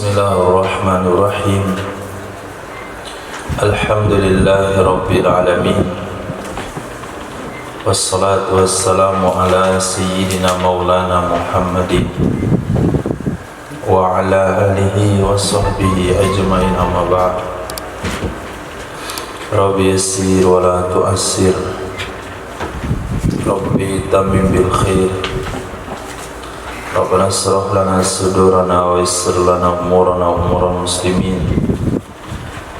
Bismillahirrahmanirrahim. Alhamdulillahi rabbil alamin. Wassalatu wassalamu ala sayyidina maulana Muhammadin wa ala alihi wa sahbihi ajmain, amma ba'd. Rabbi yassir wa la tu'assir, Rabbi tamim bil khair. Rabbana shrah lana sudurana wa yassir lana umurana wa umurul muslimin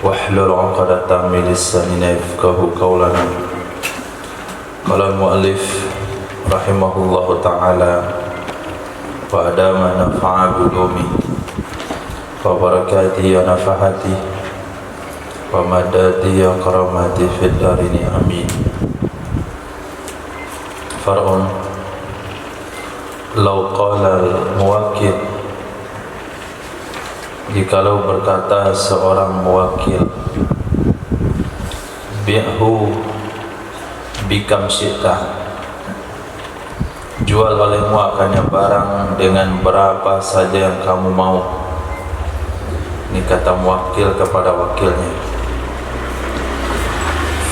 wahlul 'uqdatam min lisanina yafqahu qawlana. Qala al-mu'allif rahimahullahu ta'ala wa adama nafa'a bilumi wa barakatihi wa nafahati wa madadi wa karamati fid darini amin. Far'un lau qala al-muwakkil, jikalau berkata seorang muwakil, bi'hu bikam syi'ta, jual olehmu akannya barang dengan berapa saja yang kamu mau. Ini kata muwakil kepada wakilnya.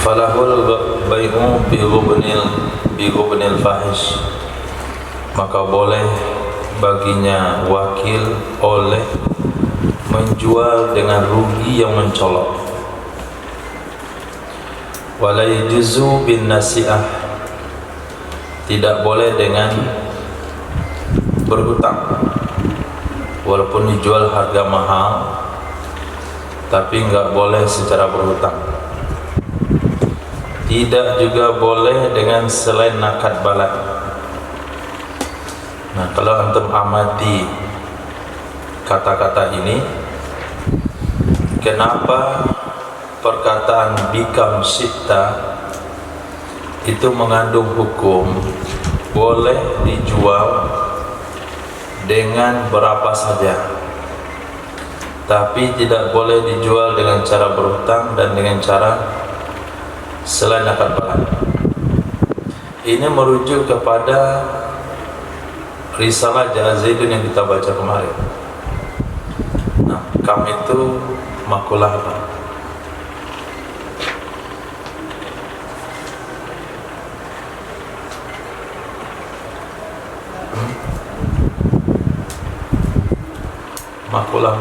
Falahul bai'u bi ghubnil fahish, maka boleh baginya wakil oleh menjual dengan rugi yang mencolok. Wala yajuzu bin nasi'ah, tidak boleh dengan berhutang. Walaupun dijual harga mahal, tapi enggak boleh secara berhutang. Tidak juga boleh dengan selain nakad balad. Nah, kalau antum amati kata-kata ini, kenapa perkataan bikam syi'ta itu mengandung hukum boleh dijual dengan berapa saja, tapi tidak boleh dijual dengan cara berhutang dan dengan cara selain akad balad. Ini merujuk kepada Risalah Zaidun yang kita baca kemarin. Nah, kam itu makulah apa? Makulah,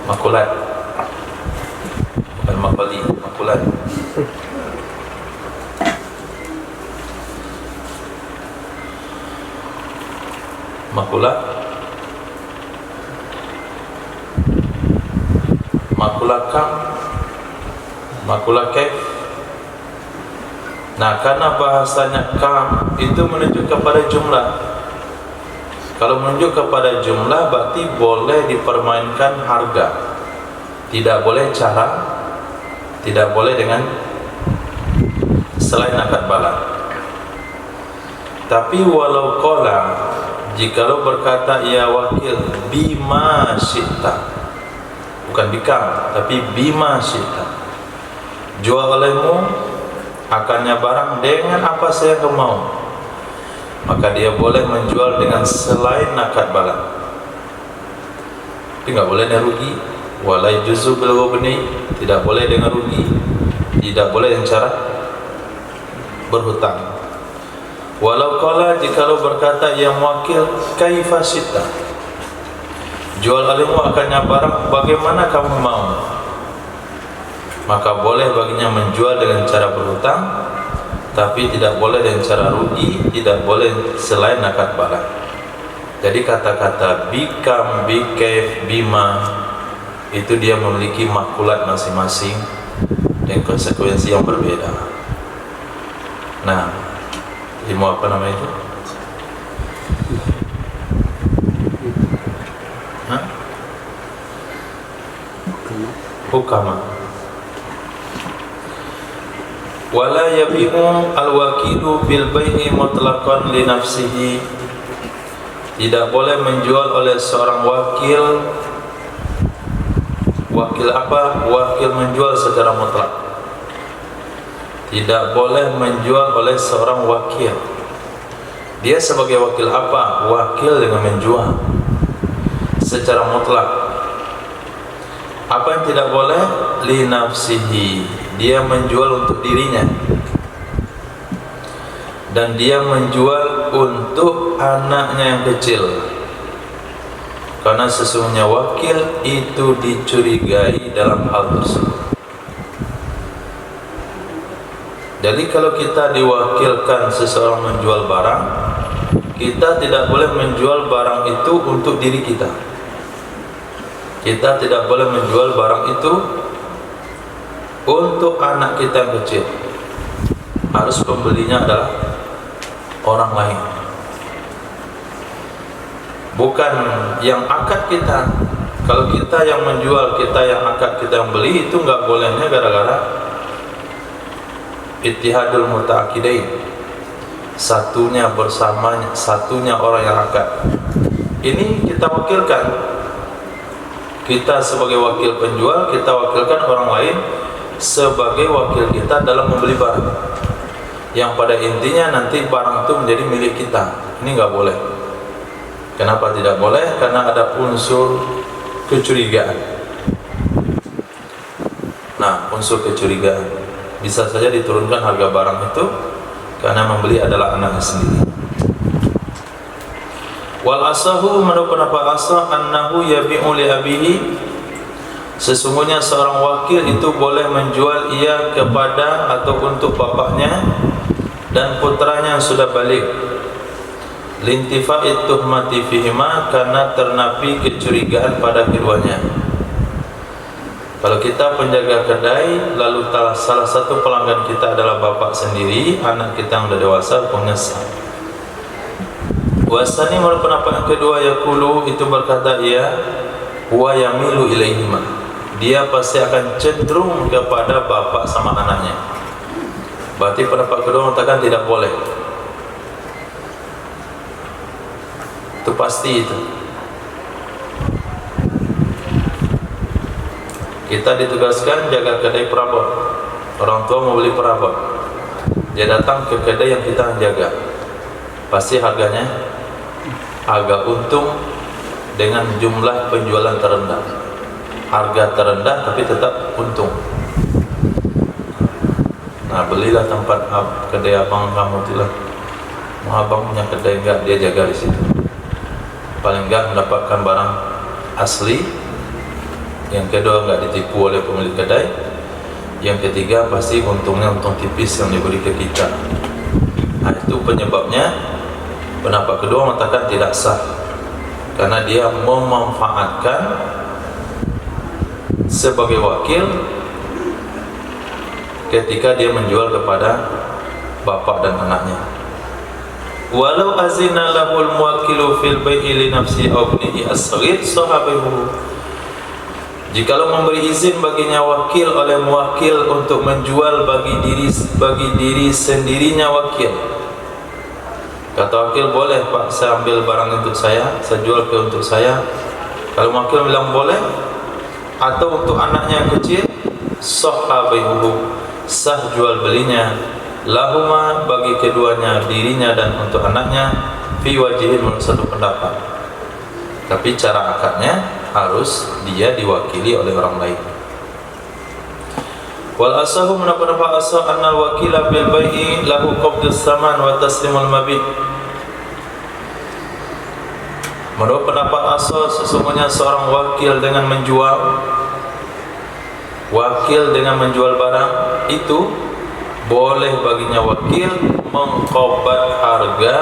makulat, bukan makali, makulat. Makulah, makulah kam, makulah kaif. Nah, karena bahasanya kam itu menunjuk kepada jumlah. Kalau menunjuk kepada jumlah berarti boleh dipermainkan harga, tidak boleh cara, tidak boleh dengan selain akad balad. Tapi walau qala, jikalau berkata ia wakil bima syi'ta, bukan bikam tapi bima syi'ta, jual olehmu akannya barang dengan apa saja kamu mau, maka dia boleh menjual dengan selain akad balad, tapi nggak boleh dengan rugi. Wala yajuzu bil ghubni, tidak boleh dengan rugi, tidak boleh dengan cara berhutang. Walau qala, jikalau berkata yang wakil kaifa syi'ta, jual olehmu akannya barang bagaimana kamu mau, maka boleh baginya menjual dengan cara berhutang, tapi tidak boleh dengan cara rugi, tidak boleh selain akad balad. Jadi kata-kata bikam, bikaif, bima itu dia memiliki makulat masing-masing dan konsekuensi yang berbeda. Nah, ilmu apa namanya itu? Hukama. Wala yabi'u al-wakilu bil bai'i mutlaqan li nafsihi, tidak boleh menjual oleh seorang wakil. Wakil apa? Wakil menjual secara mutlak. Tidak boleh menjual oleh seorang wakil. Dia sebagai wakil apa? Wakil dengan menjual. secara mutlak. Apa yang tidak boleh? Li nafsihi, dia menjual untuk dirinya, dan dia menjual untuk anaknya yang kecil, karena sesungguhnya wakil itu dicurigai dalam hal tersebut. Jadi kalau kita diwakilkan seseorang menjual barang, kita tidak boleh menjual barang itu untuk diri kita. Kita tidak boleh menjual barang itu untuk anak kita yang kecil. Harus pembelinya adalah orang lain, bukan yang akad kita. Kalau kita yang menjual, kita yang akad, kita yang beli, itu nggak bolehnya gara-gara ittihadul muta'aqidain, satunya bersamanya, satunya orang yang akad. Ini kita wakilkan, kita sebagai wakil penjual, kita wakilkan orang lain sebagai wakil kita dalam membeli barang, yang pada intinya nanti barang itu menjadi milik kita. Ini nggak boleh. Kenapa tidak boleh? Karena ada unsur kecurigaan. Nah, unsur kecurigaan bisa saja diturunkan harga barang itu karena membeli adalah anaknya sendiri. Wal asahu, menurut pendapat asah, annahu yabi'u li abihi, sesungguhnya seorang wakil itu boleh menjual ia kepada atau untuk bapaknya dan putranya yang sudah balik, lintifa'it tuhmati fihima, karena ternapi kecurigaan pada keduanya. Kalau kita penjaga kedai, lalu salah satu pelanggan kita adalah bapak sendiri, anak kita yang sudah dewasa, hukumnya sah. Wasani, menurut pendapat yang kedua, yaqulu, itu berkata ia, wa yamilu ilaihima, dia pasti akan cenderung kepada bapak sama anaknya. Berarti pendapat kedua mengatakan tidak boleh. Itu pasti itu. Kita ditugaskan jaga kedai perabot. Orang tua mau beli perabot, dia datang ke kedai yang kita jaga, pasti harganya agak untung dengan jumlah penjualan terendah, harga terendah tapi tetap untung. Nah, belilah tempat kedai abang kamu itulah. Mau abang punya kedai enggak, dia jaga di situ. Paling enggak mendapatkan barang asli. Yang kedua, enggak ditipu oleh pemilik kedai. Yang ketiga, pasti untungnya untung tipis yang diberi ke kita. Nah, itu penyebabnya pendapat kedua mengatakan tidak sah, karena dia memanfaatkan sebagai wakil ketika dia menjual kepada bapak dan anaknya. Walau azina lahul muwakilu fil bai'i li nafsi aw ibnihi as-saghir sahabahu, jikalau memberi izin baginya wakil oleh muwakil untuk menjual bagi diri sendirinya wakil, kata wakil, boleh pak, saya ambil barang untuk saya jual untuk saya. Kalau wakil bilang boleh, atau untuk anaknya yang kecil, sahabahu, sah jual belinya, lahuma, bagi keduanya, dirinya dan untuk anaknya, fi wajihin, menurut satu pendapat. Tapi cara akadnya harus dia diwakili oleh orang lain. Wal asahu, menurut pendapat asah, annal wakila bil bai'i lahu qabdus saman wa taslimul mabit. Menurut pendapat asal, sesungguhnya seorang wakil dengan menjual barang itu boleh baginya wakil mengqabat harga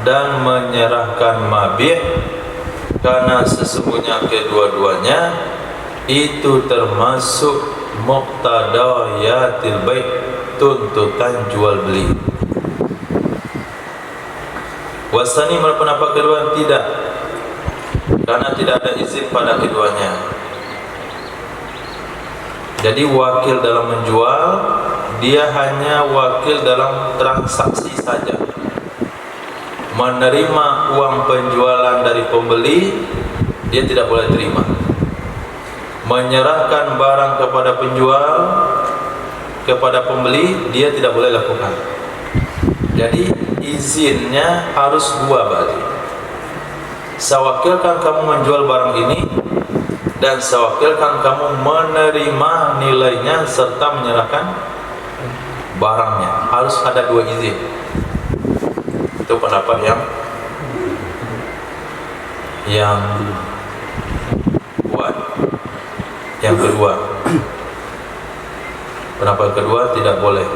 dan menyerahkan mabih, karena sesungguhnya kedua-duanya itu termasuk muqtadayatil bai', tuntutan jual beli. Wasani, menurut pendapat kedua, tidak, karena tidak ada izin pada keduanya. Jadi wakil dalam menjual, dia hanya wakil dalam transaksi saja. Menerima uang penjualan dari pembeli, dia tidak boleh terima. Menyerahkan barang kepada penjual, kepada pembeli, dia tidak boleh lakukan. Jadi izinnya harus dua berarti. sewakilkan kamu menjual barang ini dan sewakilkan kamu menerima nilainya serta menyerahkan barangnya. Harus ada dua izin. Itu pendapat yang kuat. Yang kedua, pendapat kedua tidak boleh.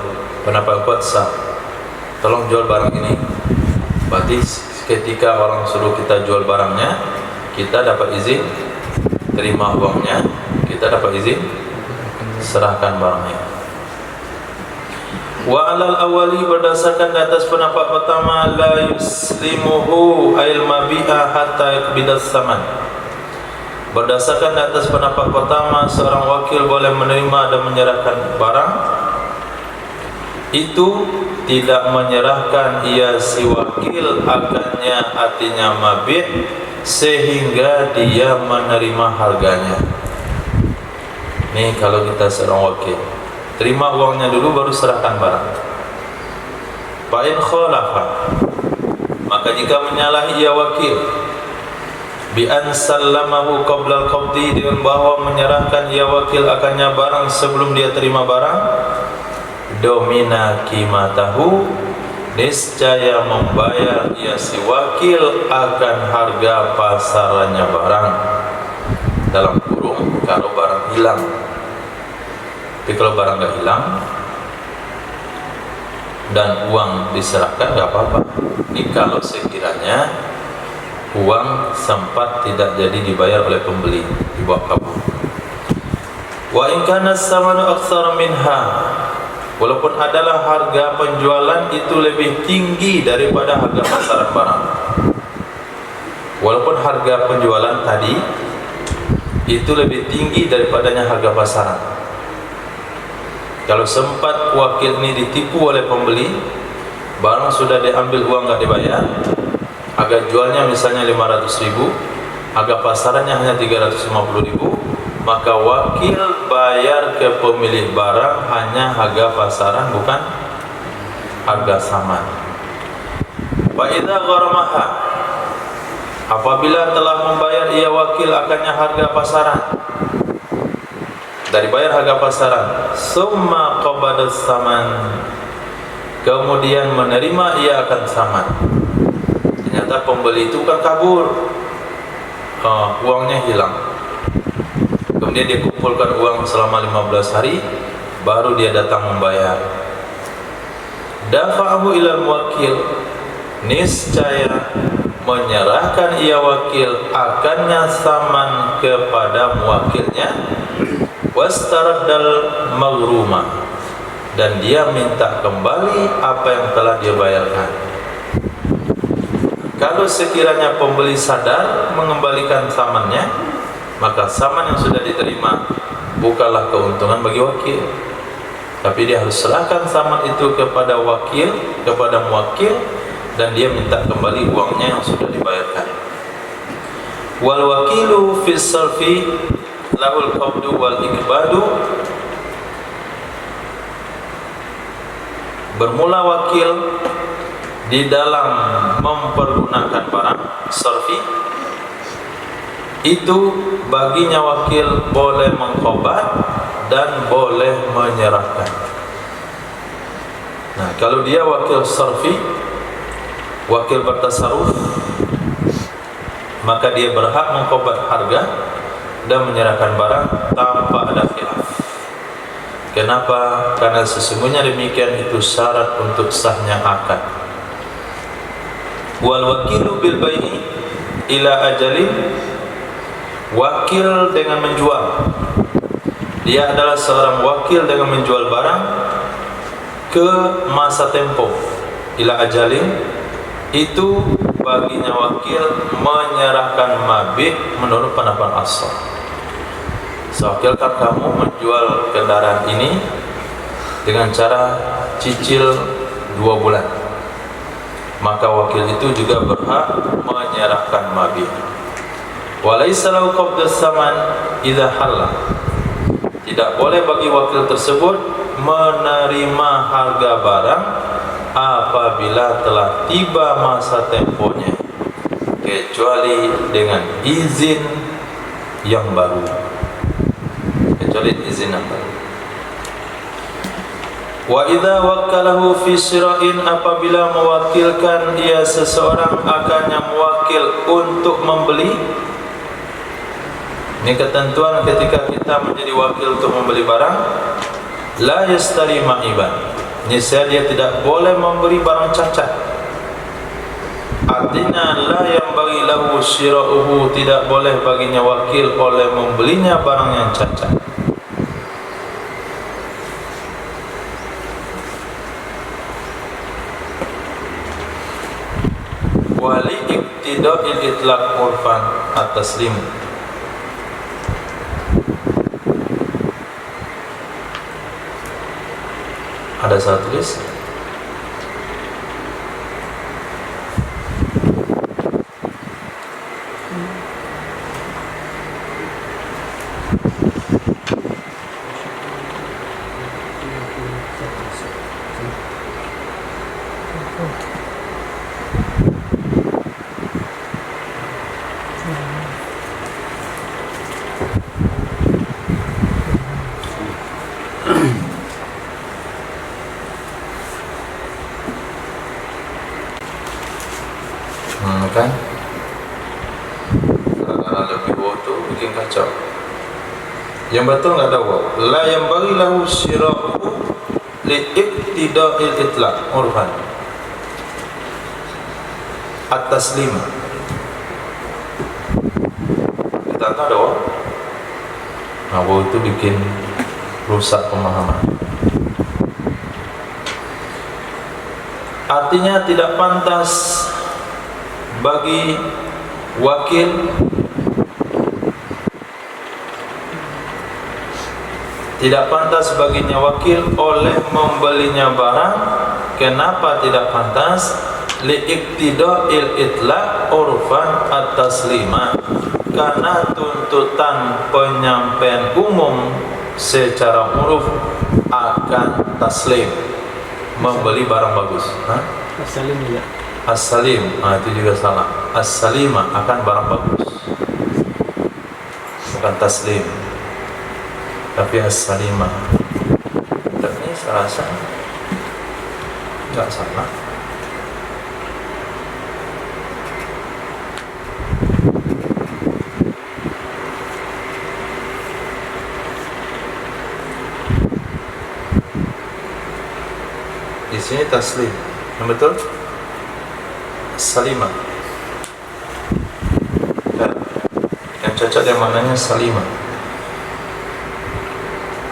Pendapat kuat sah. Tolong jual barang ini. Berarti ketika orang suruh kita jual barangnya, kita dapat izin terima uangnya, kita dapat izin serahkan barangnya. Wa alal awali, berdasarkan di atas pendapat pertama, la yuslimuhu ail mabi'a hatta yakbidas saman. Berdasarkan di atas pendapat pertama, seorang wakil boleh menerima dan menyerahkan barang itu, tidak menyerahkan ia si wakil akannya, artinya mabi', sehingga dia menerima harganya. Ini kalau kita seorang wakil, terima uangnya dulu baru serahkan barang. Fa'in khalafa, maka jika menyalahi ia wakil, bi an sallamahu qabla al-qabdi, dengan bahwa menyerahkan ia wakil akannya barang sebelum dia terima barang, domina qimatahu, niscaya membayar ia si wakil akan harga pasarannya barang, dalam kurung kalau barang hilang. Tapi kalau barang nggak hilang dan uang diserahkan nggak apa-apa. Ini kalau sekiranya uang sempat tidak jadi dibayar oleh pembeli, dibawa kabur. Wa in kana as-samanu aktsara minha, walaupun adalah harga penjualan itu lebih tinggi daripada harga pasaran barang. Walaupun harga penjualan tadi itu lebih tinggi daripadanya harga pasaran. Kalau sempat wakil ini ditipu oleh pembeli, barang sudah diambil, uang nggak dibayar, harga jualnya misalnya 500.000, harga pasarannya hanya 350.000, maka wakil bayar ke pemilik barang hanya harga pasaran, bukan harga saman. Wa idza gharamaha, apabila telah membayar ia wakil akannya harga pasaran, dari bayar harga pasaran, summa qabadas saman, kemudian menerima ia akan saman. Ternyata pembeli itu kan kabur, uangnya hilang. Kemudian dia kumpulkan uang selama 15 hari, baru dia datang membayar. Dafa'ahu ilal wakil, niscaya menyerahkan ia wakil akannya saman kepada muwakilnya. Wastaraddal maghruma, dan dia minta kembali apa yang telah dia bayarkan. Kalau sekiranya pembeli sadar mengembalikan samannya, maka saman yang sudah diterima bukanlah keuntungan bagi wakil, tapi dia harus serahkan saman itu kepada wakil, kepada muwakil, dan dia minta kembali uangnya yang sudah dibayarkan. Wal wakilu fi sarfi lahul qabdu wal ikbadu, bermula wakil di dalam mempergunakan barang sarfi itu, baginya wakil boleh mengqabad dan boleh menyerahkan. Nah, kalau dia wakil sarfi, wakil bertasarruf, maka dia berhak mengqabad harga dan menyerahkan barang tanpa ada khilaf. Kenapa? Karena sesungguhnya demikian itu syarat untuk sahnya akad. Wal wakilu bil bai'i ila ajalin, wakil dengan menjual, dia adalah seorang wakil dengan menjual barang ke masa tempo. Ila ajalin itu baginya wakil menyerahkan mabih menurut pendapat ashab. Sewakilkan kamu menjual kendaraan ini dengan cara cicil 2 bulan, maka wakil itu juga berhak menyerahkan mabih. Walaysa lahu qabdus saman idza halla, tidak boleh bagi wakil tersebut menerima harga barang apabila telah tiba masa temponya. kecuali dengan izin yang baru. Kecuali izin yang baru. Wa idza wakkalahu fi syira'in, apabila mewakilkan dia seseorang akannya mewakil untuk membeli. Ini ketentuan ketika kita menjadi wakil untuk membeli barang. La yastari ma'iban, niscaya dia tidak boleh memberi barang cacat. Artinya la yang bagi lahu syira'uhu, tidak boleh baginya wakil oleh membelinya barang yang cacat. Wali iktida'il itlaq urfan at-taslim, ada salah tulis. Kan? Karena lebih waw tu bikin kacau. Yang betul nggak ada waw. La yang bagi lahu syira'uhu li iktida'il itlaq urfan at-taslim. Kita tahu ada waw. Nah, waw itu bikin rusak pemahaman. Artinya tidak pantas bagi wakil baginya wakil oleh membelinya barang. Kenapa tidak pantas? Li'iktida'il itlaq urfan at-taslima, karena tuntutan penyampaian umum secara uruf akan taslim, membeli barang bagus. As-salim ya. As-salim, itu juga salah. As-salima akan barang bagus, bukan taslim, tapi as-salima. Tapi saya rasa enggak salah. Di sini taslim, yang betul salimah. Yang cacat yang mananya salimah.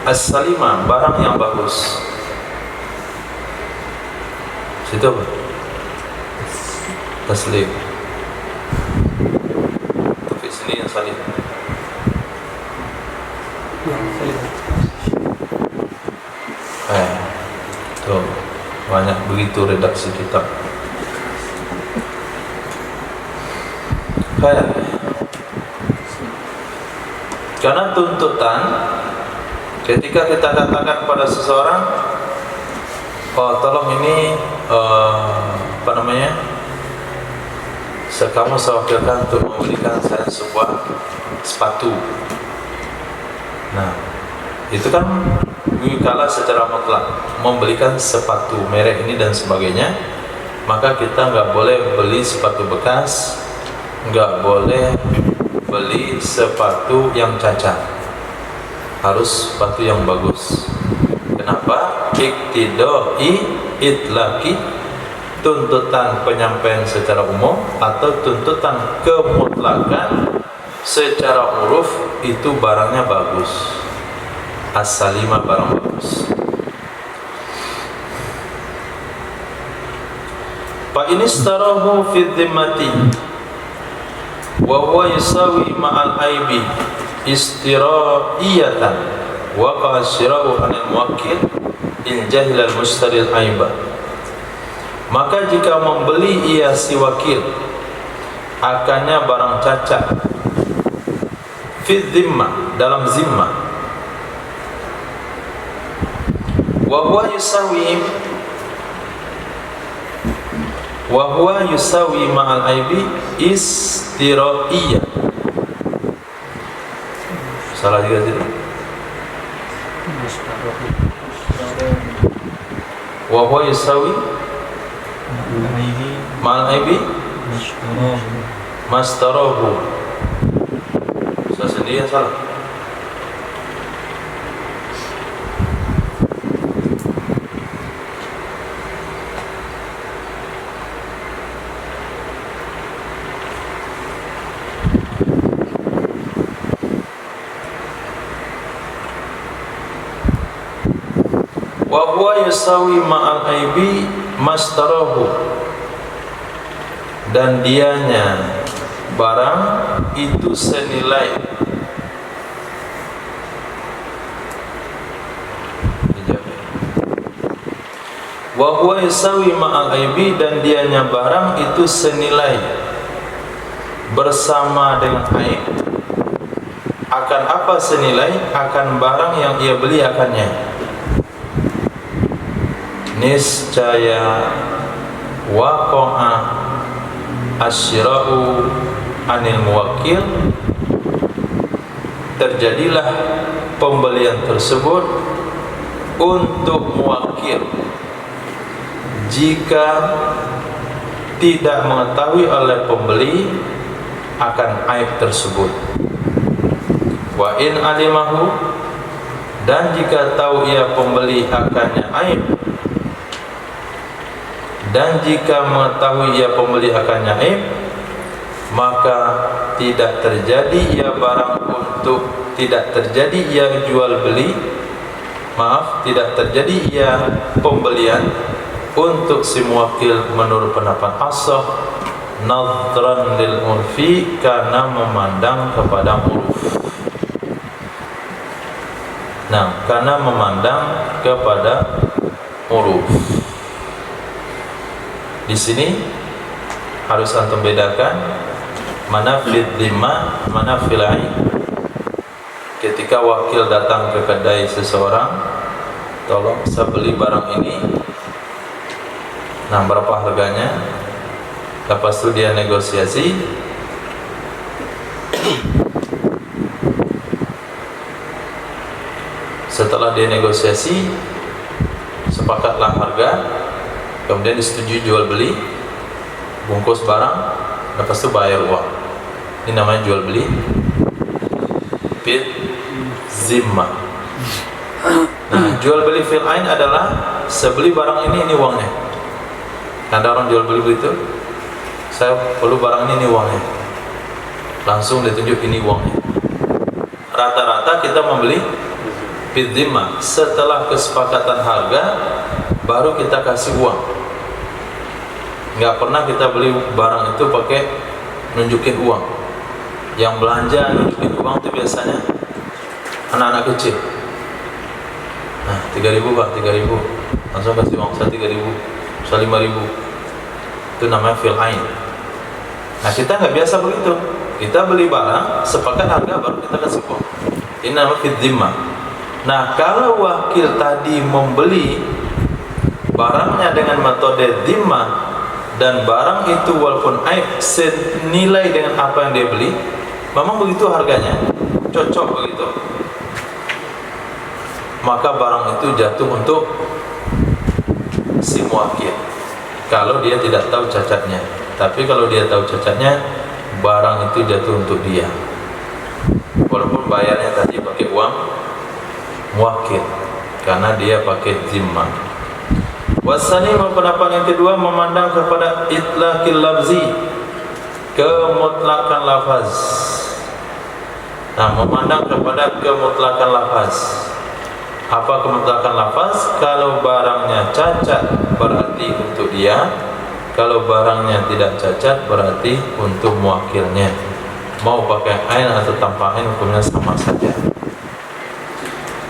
As-salimah, barang yang bagus. Situ apa? Taslim. Tapi sini yang salim. Tuh, banyak begitu redaksi kitab. Karena tuntutan ketika kita katakan kepada seseorang, oh tolong ini kamu saya wakilkan untuk memberikan saya sebuah sepatu. Nah, itu kan kalau secara mutlak memberikan sepatu merek ini dan sebagainya, maka kita nggak boleh beli sepatu bekas, nggak boleh beli sepatu yang cacat, harus sepatu yang bagus. Kenapa? Iktidai itlaqi, tuntutan penyampaian secara umum atau tuntutan kemutlakan secara uruf itu barangnya bagus. As-salimah, barang bagus. Fa inistarahu fi dhimmati wa huwa yusawi ma'al aibi istira'iyatan wa qashira'u anil muwakkil in jahil al-mushtari al-aiba. Maka jika membeli ia si wakil akannya barang cacat fi dhimmah, dalam zimmah, wa huwa yusawi wa huwa yusawi ma'al aibi istiraiyah. Salah juga sih. Wa huwa yusawi ma'al aibi mastarahu. Saya sendiri yang salah. Wa huwa yusawi ma'al aibi mastarahu, dan dianya barang itu senilai wa huwa yusawi ma'al aibi, dan dianya barang itu senilai bersama dengan aib. Akan apa senilai? Akan barang yang ia beli akannya. Niscaya waqa'a asyira'u anil muwakkil, terjadilah pembelian tersebut untuk muwakkil jika tidak mengetahui oleh pembeli akan aib tersebut. Wa in alimahu, dan jika tahu ia pembeli akannya aib, dan jika mengetahui ia pembeli akannya aib, maka tidak terjadi ia barang untuk tidak terjadi ia jual beli, tidak terjadi ia pembelian untuk si muwakil menurut pendapat ashah, nadhran lil urfi, karena memandang kepada uruf. Nah, karena memandang kepada uruf. Di sini harus antum bedakan mana fil dhimma, mana fil ain. Ketika wakil datang ke kedai seseorang, tolong saya beli barang ini, nah berapa harganya? Lepas itu dia negosiasi. Setelah dia negosiasi, sepakatlah harga, kemudian disetujui jual beli, bungkus barang, lepas itu bayar uang. Ini namanya jual beli fil zimma. Nah, jual beli fil ain adalah sebeli barang ini uangnya. Ada orang jual beli begitu, saya perlu barang ini uangnya, langsung ditunjuk ini uangnya. Rata-rata kita membeli fil zimma, setelah kesepakatan harga baru kita kasih uang. Nggak pernah kita beli barang itu pakai nunjukin uang. Yang belanja nunjukin uang itu biasanya anak-anak kecil. Nah, 3.000 Pak, 3.000. Langsung kasih uang, saya 3.000, saya 5.000. Itu namanya fil ain. Nah, kita nggak biasa begitu. Kita beli barang, sepakat harga, baru kita kasih uang. Ini namanya fil zimma. Nah, kalau wakil tadi membeli barangnya dengan metode zimmah, dan barang itu walaupun aib senilai dengan apa yang dia beli, memang begitu harganya, cocok begitu, maka barang itu jatuh untuk si muwakil kalau dia tidak tahu cacatnya. Tapi kalau dia tahu cacatnya, barang itu jatuh untuk dia, walaupun bayarnya tadi pakai uang muwakil, karena dia pakai zimmah. Wasani, pendapat yang kedua, memandang kepada itlaqil lafzi, kemutlakan lafaz. Nah, memandang kepada kemutlakan lafaz. Apa kemutlakan lafaz? Kalau barangnya cacat berarti untuk dia, kalau barangnya tidak cacat berarti untuk muwakilnya. Mau pakai ain atau tanpa ain hukumnya sama saja.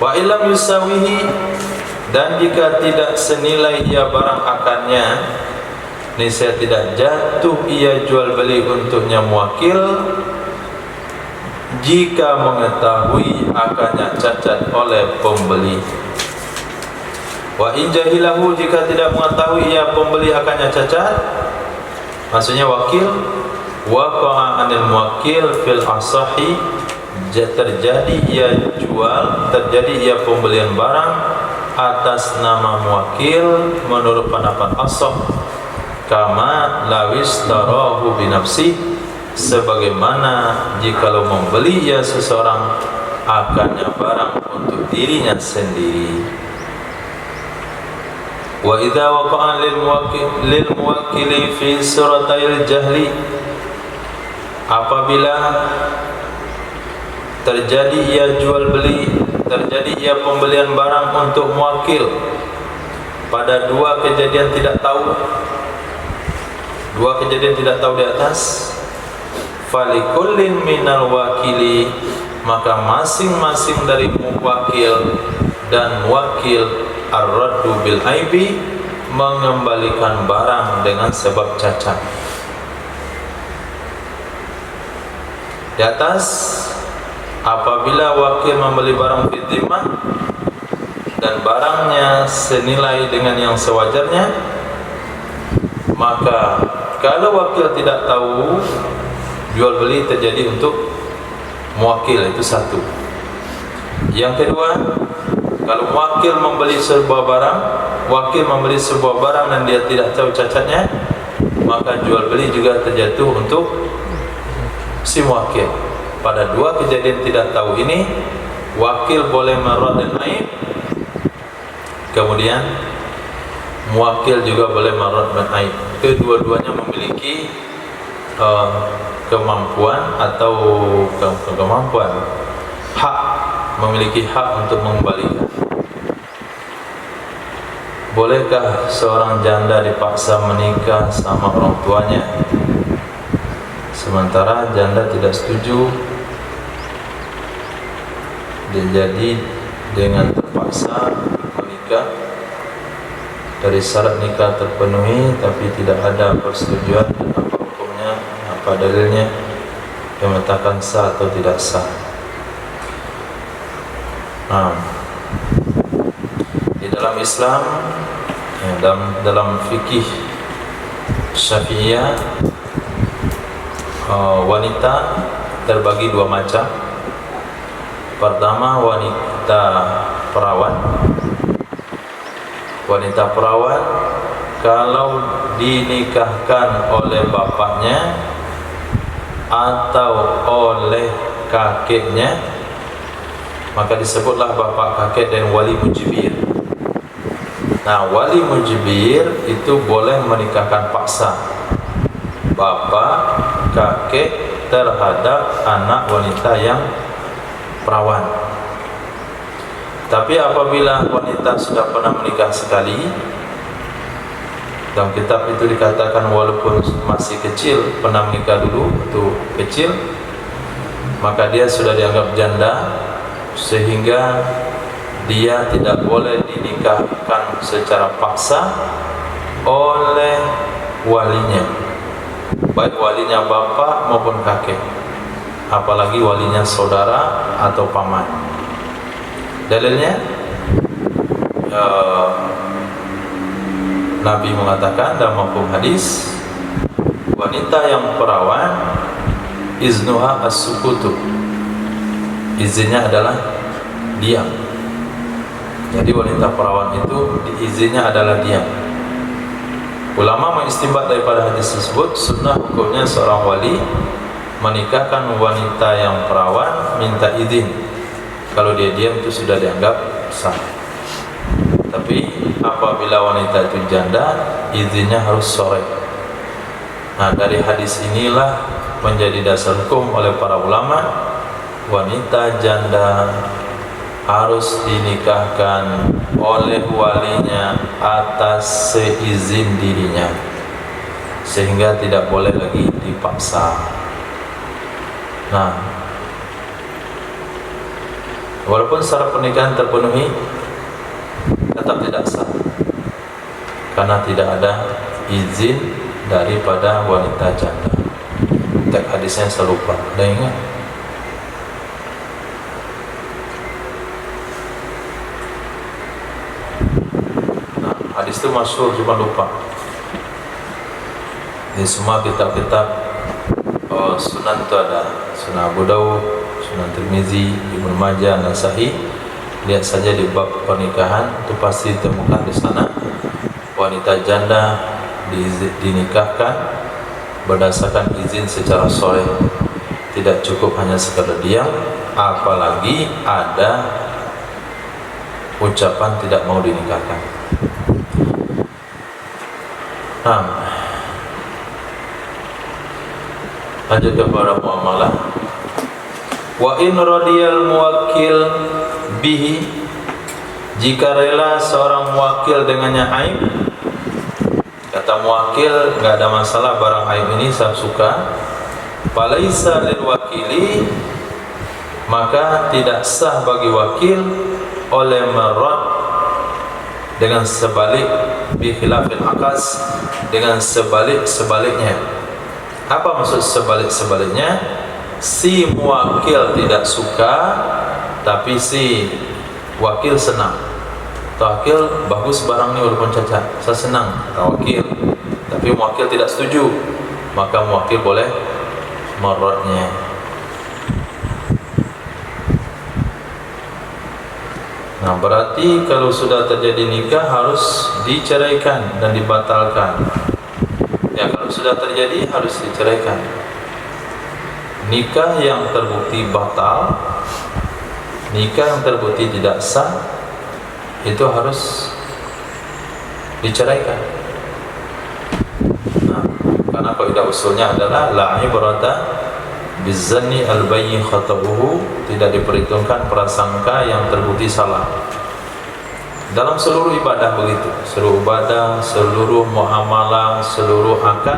Wa illam yusawihi, dan jika tidak senilai ia barang akannya, niscaya tidak jatuh ia jual beli untuknya muwakil jika mengetahui akannya cacat oleh pembeli. Wa in jahilahu, jika tidak mengetahui ia pembeli akannya cacat, Maksudnya wakil, waqa'a 'anil muwakkil fil asahi, terjadi ia jual, terjadi ia pembelian barang atas nama muwakil menurut pendapat asah, kama lawis tarahu binafsi, sebagaimana jikalau membeli ia seseorang akannya barang untuk dirinya sendiri. Wa idza waqa'a lil muwakkili fi suratil jahli, apabila terjadi ia jual beli, terjadi ia pembelian barang untuk muwakil pada dua kejadian tidak tahu di atas, falikullin minal wakili, maka masing-masing dari muwakil dan muwakil ar-raddu bil aibi, mengembalikan barang dengan sebab cacat. Di atas, apabila wakil membeli barang fitimah dan barangnya senilai dengan yang sewajarnya, maka kalau wakil tidak tahu, jual beli terjadi untuk muwakil, itu satu. Yang kedua, kalau wakil membeli sebuah barang dan dia tidak tahu cacatnya, maka jual beli juga terjatuh untuk si muwakil. Pada dua kejadian tidak tahu ini, wakil boleh merad dan aib, kemudian muwakil juga boleh merad dan aib. Kedua-duanya memiliki kemampuan atau hak, memiliki hak untuk mengembalikan. Bolehkah seorang janda dipaksa menikah sama orang tuanya, sementara janda tidak setuju? Jadi dengan terpaksa menikah, dari syarat nikah terpenuhi tapi tidak ada persetujuan, apa hukumnya, apa dalilnya yang menyatakan sah atau tidak sah? Di dalam Islam, dalam fikih Syafi'iyah, wanita terbagi dua macam. Pertama, wanita perawan. Wanita perawan kalau dinikahkan oleh bapaknya atau oleh kakeknya, maka disebutlah bapak, kakek dan wali mujbir. Nah, wali mujbir itu boleh menikahkan paksa bapak, kakek terhadap anak wanita yang perawan. Tapi apabila wanita sudah pernah menikah sekali, dalam kitab itu dikatakan walaupun masih kecil, pernah menikah dulu waktu kecil, maka dia sudah dianggap janda, sehingga dia tidak boleh dinikahkan secara paksa oleh walinya, baik walinya bapak maupun kakek, apalagi walinya saudara atau paman. Dalilnya, Nabi mengatakan dalam mafhum hadis, wanita yang perawan iznuha as-sukutu, izinnya adalah diam. Jadi wanita perawan itu izinnya adalah diam. Ulama mengistinbat daripada hadis tersebut, sunnah hukumnya seorang wali menikahkan wanita yang perawan minta izin. Kalau dia diam itu sudah dianggap sah. Tapi apabila wanita itu janda, izinnya harus sore. Nah, dari hadis inilah menjadi dasar hukum oleh para ulama, wanita janda harus dinikahkan oleh walinya atas seizin dirinya, sehingga tidak boleh lagi dipaksa. Nah, walaupun syarat pernikahan terpenuhi, tetap tidak sah, karena tidak ada izin daripada wanita janda. Teks hadisnya saya lupa, ada yang ingat? Nah, hadis itu masyhur, cuma lupa. Di semua kitab-kitab Sunan itu ada, Sunan Abu Dawud, Sunan Tirmizi, Ibnu Majah, Nasa'i. Lihat saja di bab pernikahan itu pasti ditemukan di sana wanita janda dinikahkan berdasarkan izin secara shar'i, tidak cukup hanya sekadar diam, apalagi ada ucapan tidak mau dinikahkan. Nah, lanjut kepada muamalah. Wa in radiyal muwakkil bihi, jika rela seorang muwakil dengannya aib, kata muwakil enggak ada masalah barang aib ini saya suka, falaisa lil wakili, maka tidak sah bagi wakil oleh marad, dengan sebalik, bi khilafil akas, dengan sebalik-sebaliknya. Apa maksud sebalik-sebaliknya? Si muwakil tidak suka, tapi si wakil senang. Wakil bagus barang ini walaupun cacat, saya senang wakil, tapi muwakil tidak setuju, maka muwakil boleh maradnya. Nah, berarti kalau sudah terjadi nikah harus diceraikan dan dibatalkan. Ya, kalau sudah terjadi harus diceraikan. Nikah yang terbukti batal, nikah yang terbukti tidak sah, itu harus diceraikan. Nah, karena kaidah usulnya adalah la ibrata bizanni al-bayyin khata'uhu, tidak diperhitungkan prasangka yang terbukti salah. Dalam seluruh ibadah begitu, seluruh ibadah, seluruh muamalah, seluruh akad,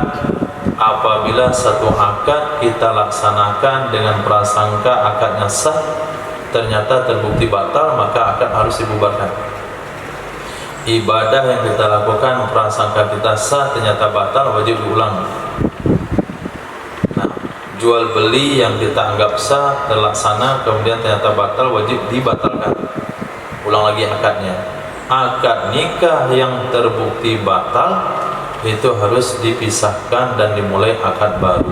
apabila satu akad kita laksanakan dengan prasangka akadnya sah, ternyata terbukti batal, maka akad harus dibubarkan. Ibadah yang kita lakukan prasangka kita sah, ternyata batal, wajib diulang. Nah, jual beli yang kita anggap sah terlaksana, kemudian ternyata batal, wajib dibatalkan, ulang lagi akadnya. Akad nikah yang terbukti batal itu harus dipisahkan dan dimulai akad baru.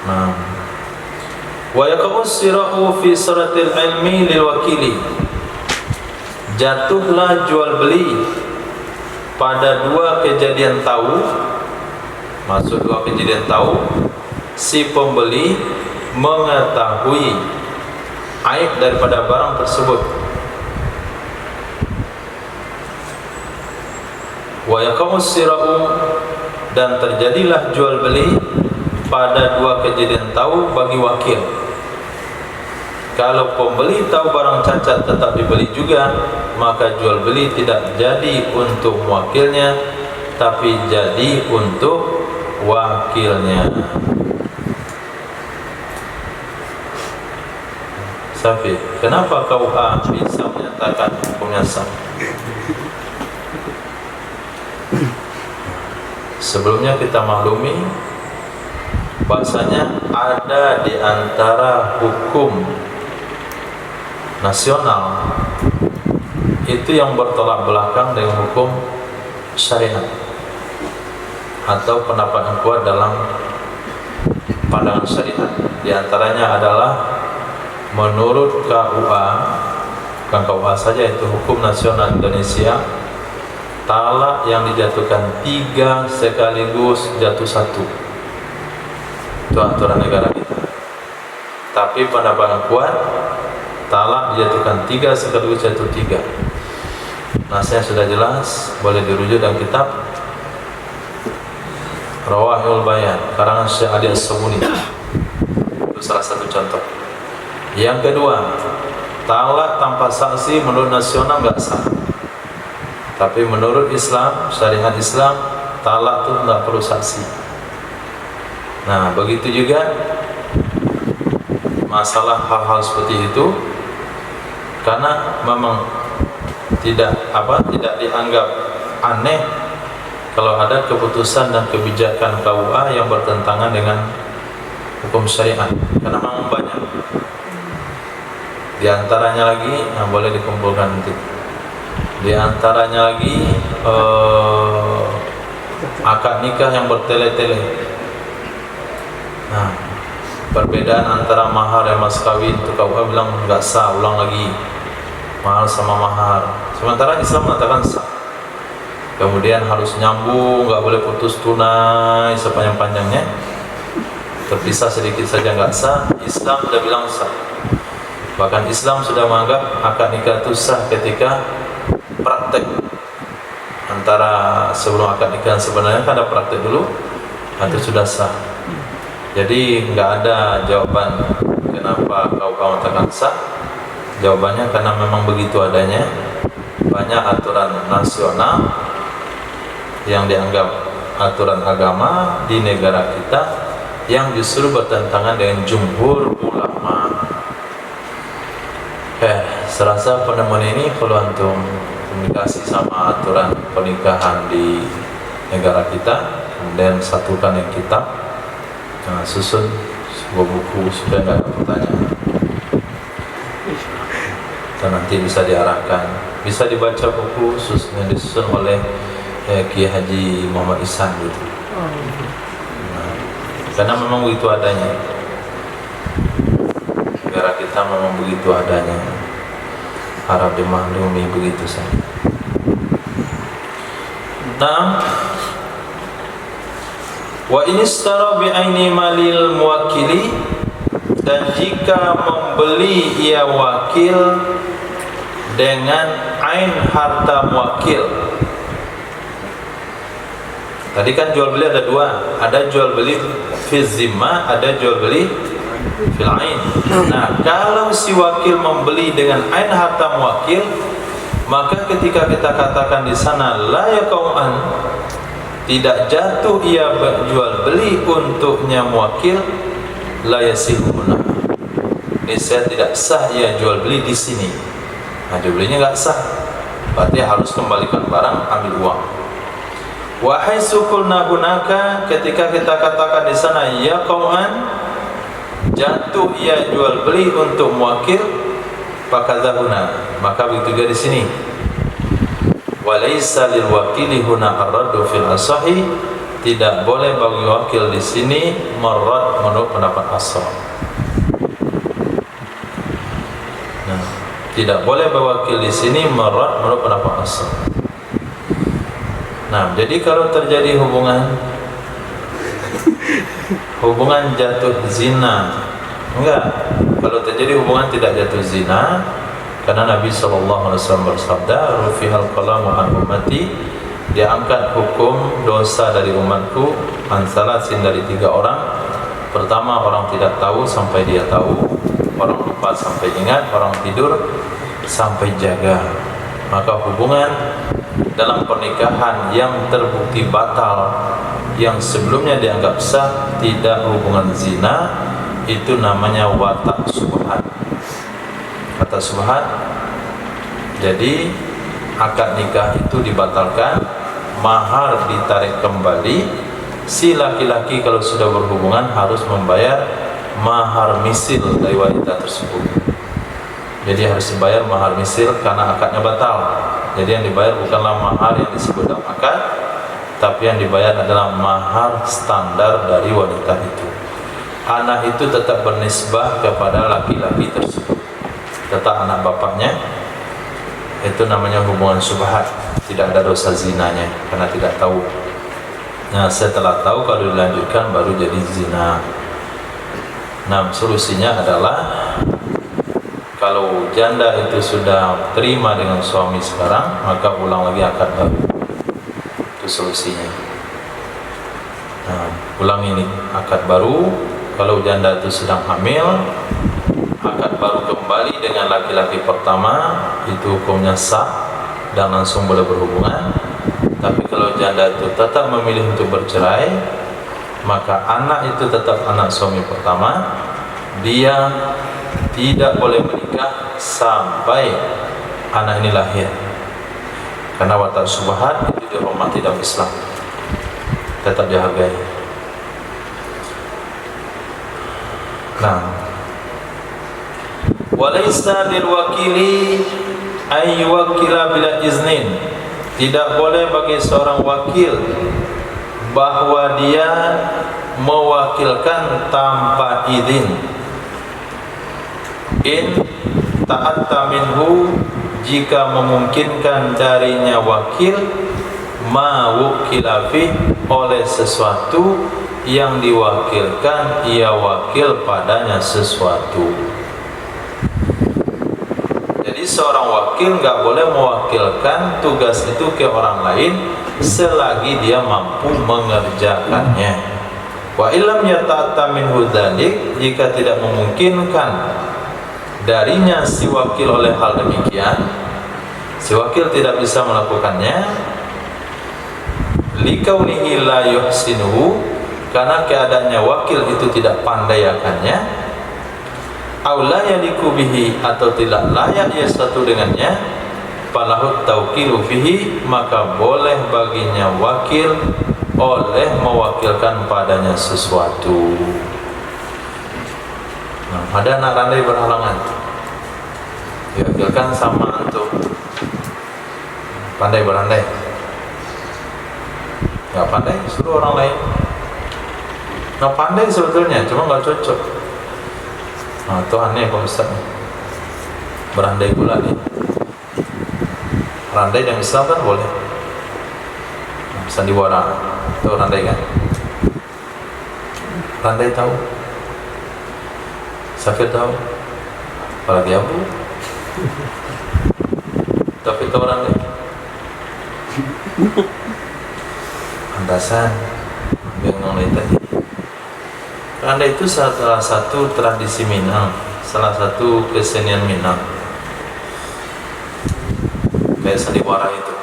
Nah, wa yaqus sira'u fi suratil ilmi lil wakili, jatuhlah jual beli pada dua kejadian tahu. Maksud dua kejadian tahu, si pembeli mengetahui aib daripada barang tersebut. Wa yaqamus sira'u, dan terjadilah jual beli pada dua kejadian tahu bagi wakil. Kalau pembeli tahu barang cacat tetap dibeli juga, maka jual beli tidak jadi untuk wakilnya, tapi jadi untuk wakilnya. Safi, kenapa KUH bisa menyatakan hukumnya sah? Sebelumnya kita maklumi bahasanya ada di antara hukum nasional itu yang bertolak belakang dengan hukum syariat atau pendapat yang kuat dalam pandangan syariat. Di antaranya adalah menurut KUA, bukan KUA saja, itu hukum nasional Indonesia, talak yang dijatuhkan 3 sekaligus jatuh 1. Itu aturan negara kita. Tapi pendapat yang kuat, talak dijatuhkan 3 sekaligus jatuh 3. Nasnya sudah jelas, boleh dirujuk dalam kitab Rawahul Bayan karangan Syekh Ali As-Sabuni. Itu salah satu contoh. Yang kedua, talak tanpa saksi menurut nasional enggak sah. Tapi menurut Islam, syariat Islam, talak itu tidak perlu saksi. Nah, begitu juga masalah hal-hal seperti itu, karena memang tidak dianggap aneh kalau ada keputusan dan kebijakan KUA yang bertentangan dengan hukum syariat, karena memang banyak. Di antaranya lagi yang boleh dikumpulkan nanti. Di antaranya lagi akad nikah yang bertele-tele. Nah, perbedaan antara mahar dan mas kawin itu KUA bilang nggak sah, ulang lagi. Mahar sama mahar. Sementara Islam mengatakan sah. Kemudian harus nyambung, nggak boleh putus tunai sepanjang-panjangnya. Terpisah sedikit saja nggak sah. Islam sudah bilang sah. Bahkan Islam sudah menganggap akad nikah itu sah ketika praktek. Antara sebelum akad nikah sebenarnya kan ada praktek dulu, itu sudah sah. Jadi nggak ada jawaban kenapa kau mengatakan sah. Jawabannya karena memang begitu adanya. Banyak aturan nasional yang dianggap aturan agama di negara kita yang justru bertentangan dengan jumhur ulama. Serasa penemuan ini kalau antum komunikasi sama aturan pernikahan di negara kita, kemudian satukan yang kita susun sebuah buku supaya nggak ada pertanyaan. Dan nanti bisa diarahkan, bisa dibaca buku yang disusun oleh Kiai Haji Muhammad Ihsan gitu. Karena memang begitu adanya. Negara kita memang begitu adanya. Harap dimaklumi begitu saja. Nah, wa inistara bi aini malil muwakkili, dan jika membeli ia wakil dengan ain harta muwakil. Tadi kan jual beli ada dua, ada jual beli fi zimmah, ada jual beli fil ain. Nah, kalau si wakil membeli dengan ain harta muwakil, maka ketika kita katakan di sana la yaqau'an, tidak jatuh ia jual beli untuknya muwakil, la yasihuna, niscaya tidak sah ia jual beli di sini. Nah, jual belinya nggak sah, berarti harus kembalikan barang, ambil uang. Wa haitsu qulna hunaka, ketika kita katakan di sana ya qau'an, jatuh ia jual beli untuk muwakil, fakadzahuna, maka begitu juga di sini. Wa laisa lil wakili huna ar-raddu fil asahi, tidak boleh bagi wakil di sini merad menurut pendapat ashab. Nah, tidak boleh bagi wakil di sini merad menurut pendapat ashab. Nah, jadi kalau terjadi hubungan jatuh zina, enggak. Kalau terjadi hubungan tidak jatuh zina, karena Nabi SAW bersabda, rufihal qalamu an ummati, diangkat hukum dosa dari umatku an salasin, dari 3 orang. Pertama, orang tidak tahu sampai dia tahu, orang lupa sampai ingat, orang tidur sampai jaga. Maka hubungan dalam pernikahan yang terbukti batal, yang sebelumnya dianggap sah, tidak hubungan zina, itu namanya watak subhat. Watak subhat. Jadi akad nikah itu dibatalkan, mahar ditarik kembali. Si laki-laki kalau sudah berhubungan harus membayar mahar misil dari wanita tersebut. Jadi harus dibayar mahar misil karena akadnya batal. Jadi yang dibayar bukanlah mahar yang disebut dalam akad, tapi yang dibayar adalah mahar standar dari wanita itu. Anak itu tetap bernisbah kepada laki-laki tersebut, tetap anak bapaknya. Itu namanya hubungan subhat, tidak ada dosa zinanya karena tidak tahu. Nah, setelah tahu kalau dilanjutkan baru jadi zina. Nah, solusinya adalah kalau janda itu sudah terima dengan suami sekarang, maka ulang lagi akad baru. Itu solusinya. Nah, ulang ini akad baru. Kalau janda itu sedang hamil, akad baru kembali dengan laki-laki pertama, itu hukumnya sah dan langsung boleh berhubungan. Tapi kalau janda itu tetap memilih untuk bercerai, maka anak itu tetap anak suami pertama. Dia tidak boleh menikah sampai anak ini lahir, karena watak subhat itu dihormati dalam Islam, tetap dihargai. Nah, walaysa lil wakili ay yuwakkila bila iznin, tidak boleh bagi seorang wakil bahwa dia mewakilkan tanpa izin. In ta'atta minhu, jika memungkinkan darinya wakil, ma wukila fih, oleh sesuatu yang diwakilkan ia wakil padanya sesuatu. Jadi seorang wakil nggak boleh mewakilkan tugas itu ke orang lain selagi dia mampu mengerjakannya. Wa illam yata'atta minhu dzalik, jika tidak memungkinkan darinya si wakil oleh hal demikian, si wakil tidak bisa melakukannya, likaunihi la yuhsinuhu, karena keadaannya wakil itu tidak pandai akannya, aw la yaliku bihi, atau tidak layak ia satu dengannya, falahu tauqilu fihi, maka boleh baginya wakil oleh mewakilkan padanya sesuatu. Nah, ada anak randai berhalangan, diwakilkan sama antum, pandai berandai, nggak pandai suruh orang lain. Nah, pandai sebetulnya, cuma nggak cocok. Nah, itu aneh Pak Ustaz, berandai pula nih. Randai yang Islam kan boleh, sandiwara itu randai kan. Randai tahu, Safir tahu, apalagi Abu tapi tahu randai. Andasan yang ngomongin tadi, randai itu salah satu tradisi Minang, salah satu kesenian Minang, kayak sandiwara itu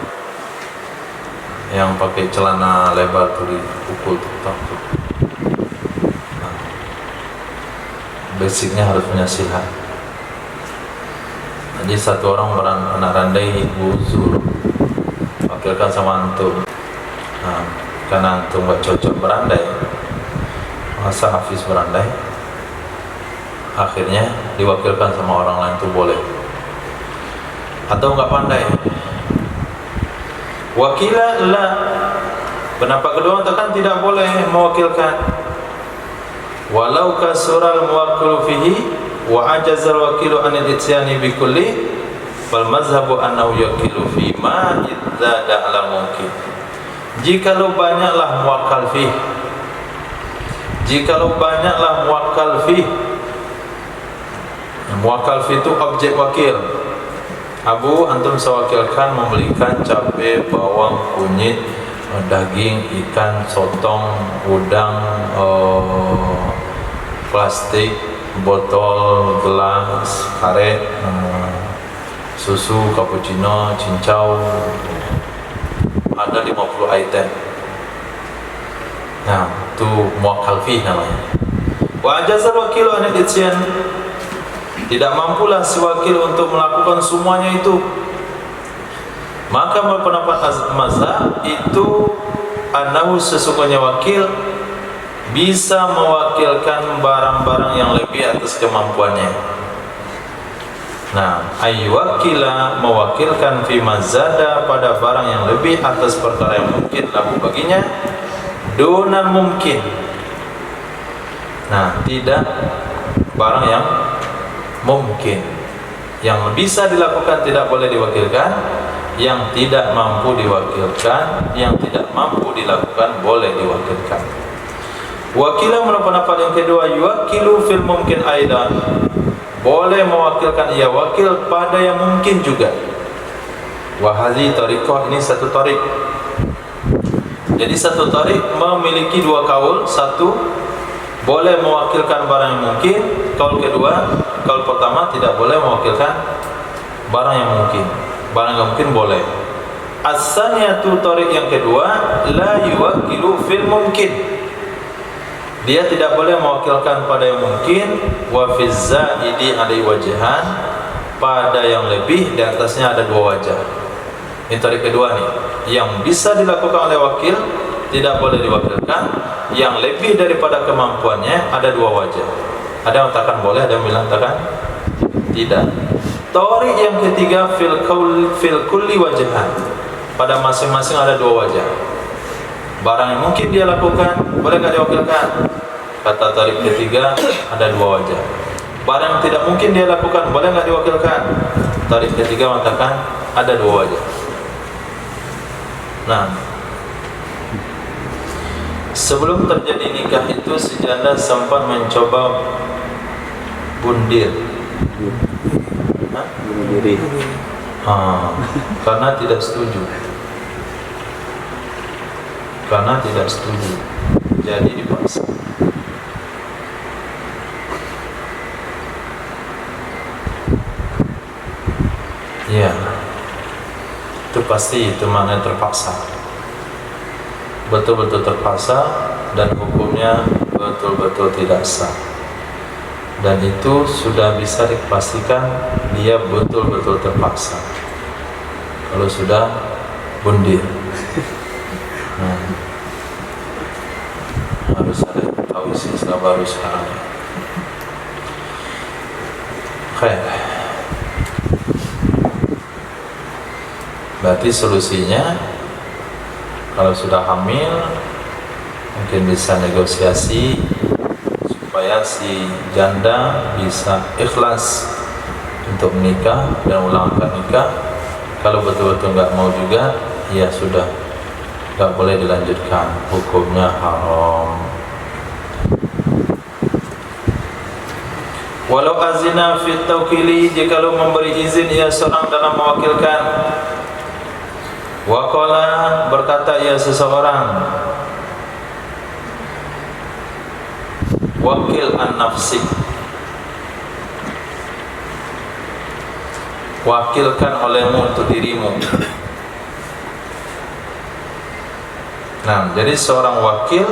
yang pakai celana lebar tuh dipukul tuh. Nah, basicnya harus punya silat. Jadi satu orang anak randai uzur, wakilkan sama antum. Nah, karena antum gak cocok berandai, masa Hafiz berandai, akhirnya diwakilkan sama orang lain tuh boleh. Atau nggak pandai, wakila la, pendapat kedua kan tidak boleh mewakilkan. Walau kasural muwakkilu fihi wa ajazal wakilu anil ityani bikulli, fal mazhabu annahu yakilu fi ma idza da'ala mungkin. Jikalau banyaklah muwakkal fih, jikalau banyaklah muwakkal fih, muwakkal fih itu objek wakil. Abu, antum saya wakilkan membelikan cabai, bawang, kunyit, daging, ikan, sotong, udang, plastik, botol, gelas, karet, susu, cappuccino, cincau, ada 50 item. Nah, itu muwakkal fih namanya. Wa ajazal wakilu anil ityan, tidak mampulah si wakil untuk melakukan semuanya itu, maka menurut pendapat mazhab itu annahu, sesungguhnya wakil bisa mewakilkan barang-barang yang lebih atas kemampuannya. Nah, ayyuwakila, mewakilkan fi mazada, pada barang yang lebih atas perkara yang mungkin lahu baginya, dunan mungkin. Nah, tidak barang yang mungkin, yang bisa dilakukan tidak boleh diwakilkan, yang tidak mampu diwakilkan, yang tidak mampu dilakukan boleh diwakilkan. Wakilah menurut pendapat yang kedua, yuwakilu fil mungkin aidan, boleh mewakilkan ia wakil pada yang mungkin juga. Wahadi tariqah, ini satu tarik. Jadi satu tarik memiliki dua kaul. Satu, boleh mewakilkan barang yang mungkin. Kaul kedua, kaul pertama tidak boleh mewakilkan barang yang mungkin. Barang yang mungkin boleh. As-saniyatu, tarik yang kedua, la yuwakilu fil mungkin, dia tidak boleh mewakilkan pada yang mungkin. Wa fiz zaidi alai wajhan, pada yang lebih di atasnya ada dua wajah. Ini tarik kedua nih, yang bisa dilakukan oleh wakil tidak boleh diwakilkan, yang lebih daripada kemampuannya ada dua wajah. Ada yang mengatakan boleh, ada yang mengatakan tidak. Tarik yang ketiga, fil kulli wajhan, pada masing-masing ada dua wajah. Barang yang mungkin dia lakukan, boleh nggak diwakilkan? Kata tarik ketiga, ada dua wajah. Barang yang tidak mungkin dia lakukan, boleh nggak diwakilkan? Tarik ketiga mengatakan ada dua wajah. Nah, sebelum terjadi nikah itu si janda sempat mencoba bundir. Bunuh diri. Karena tidak setuju. Jadi dipaksa. Ya, itu pasti itu maknanya terpaksa. Betul-betul terpaksa dan hukumnya betul-betul tidak sah. Dan itu sudah bisa dipastikan dia betul-betul terpaksa. Kalau sudah bundir, harus ada tahu sih baru sekarang. Khair. Berarti solusinya kalau sudah hamil mungkin bisa negosiasi supaya si janda bisa ikhlas untuk menikah dan ulangkan nikah. Kalau betul-betul nggak mau juga, ya sudah, nggak boleh dilanjutkan, hukumnya haram. Walau azina fit tawkili, jikalau memberi izin ia seorang dalam mewakilkan. Waqala, berkata ia seseorang, wakil an-nafsi, wakilkan olehmu untuk dirimu. Nah, jadi seorang wakil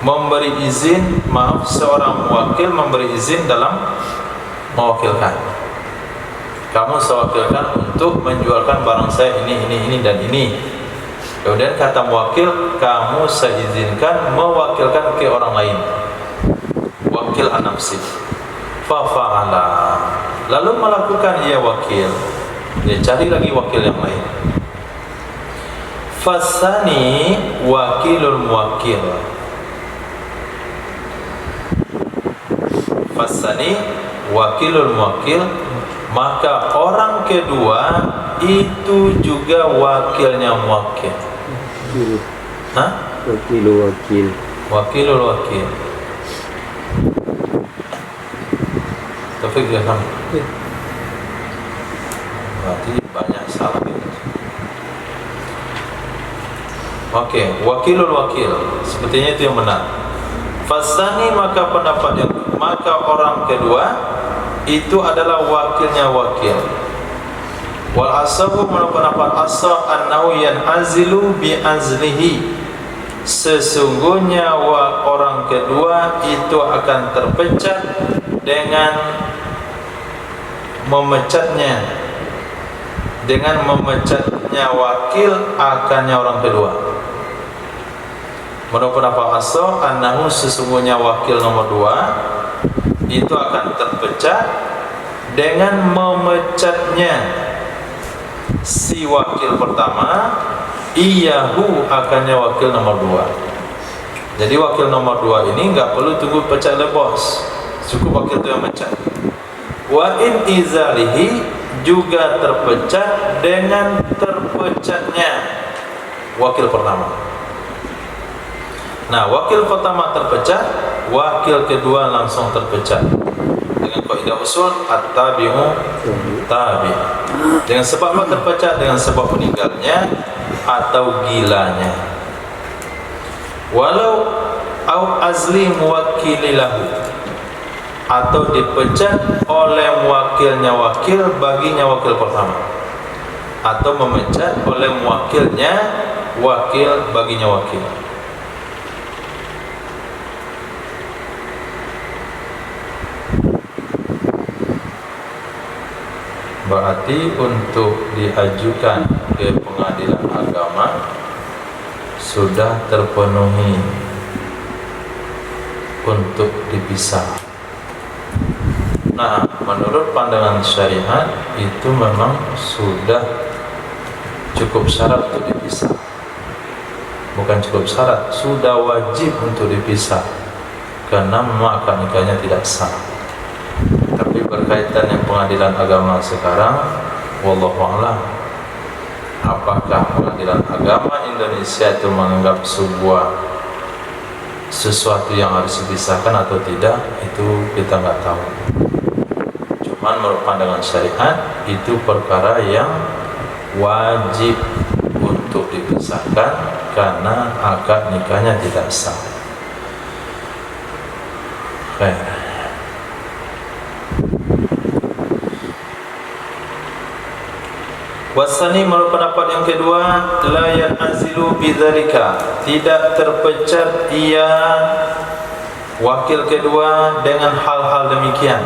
memberi izin, seorang wakil memberi izin dalam mewakilkan. Kamu saya wakilkan untuk menjualkan barang saya ini dan ini. Kemudian kata mewakil, kamu saya izinkan mewakilkan ke orang lain. Wakil an-nafsi. Fa'ala, lalu melakukan ia wakil. Dia cari lagi wakil yang lain. Fasani wakilul muwakil. Fasani wakilul muwakil, maka orang kedua itu juga wakilnya muwakil. Wakilul wakil. Wakilul wakil. Taufik dia sama. Berarti banyak salah itu. Oke, wakilul wakil. Sepertinya itu yang benar. Fasani, maka pendapat yang, maka orang kedua itu adalah wakilnya wakil. Wal asahu, menurut pendapat asah, annahu yan'azilu bi azlihi, sesungguhnya orang kedua itu akan terpecat dengan memecatnya, wakil akannya orang kedua. Menurut pendapat asah, annahu, sesungguhnya wakil nomor dua itu akan terpecah dengan memecatnya si wakil pertama, iyahu, akannya wakil nomor dua. Jadi wakil nomor dua ini nggak perlu tunggu pecah oleh bos, cukup wakil itu yang mecat. Wa in izalihi, juga terpecah dengan terpecahnya wakil pertama. Nah, wakil pertama terpecah, wakil kedua langsung terpecah. Dengan kaidah usul at-tabi'u tabi'. Dengan sebab apa terpecah? Dengan sebab meninggalnya atau gilanya. Walau au azli muwakkililahu, atau dipecat oleh wakilnya wakil baginya wakil pertama, atau memecat oleh wakilnya wakil baginya wakil. Berarti untuk diajukan ke pengadilan agama sudah terpenuhi untuk dipisah. Nah, menurut pandangan syariat itu memang sudah cukup syarat untuk dipisah. bukan cukup syarat, sudah wajib untuk dipisah, karena memang akad nikahnya tidak sah. Tapi berkaitan dengan pengadilan agama sekarang, wallahu a'lam, apakah pengadilan agama Indonesia itu menganggap sesuatu yang harus dipisahkan atau tidak, itu kita nggak tahu. Cuman menurut pandangan syariat, itu perkara yang wajib untuk dipisahkan karena akad nikahnya tidak sah. Baik. Wasani, menurut pendapat yang kedua, la ya'azilu bidzalika, tidak terpecat ia wakil kedua dengan hal-hal demikian.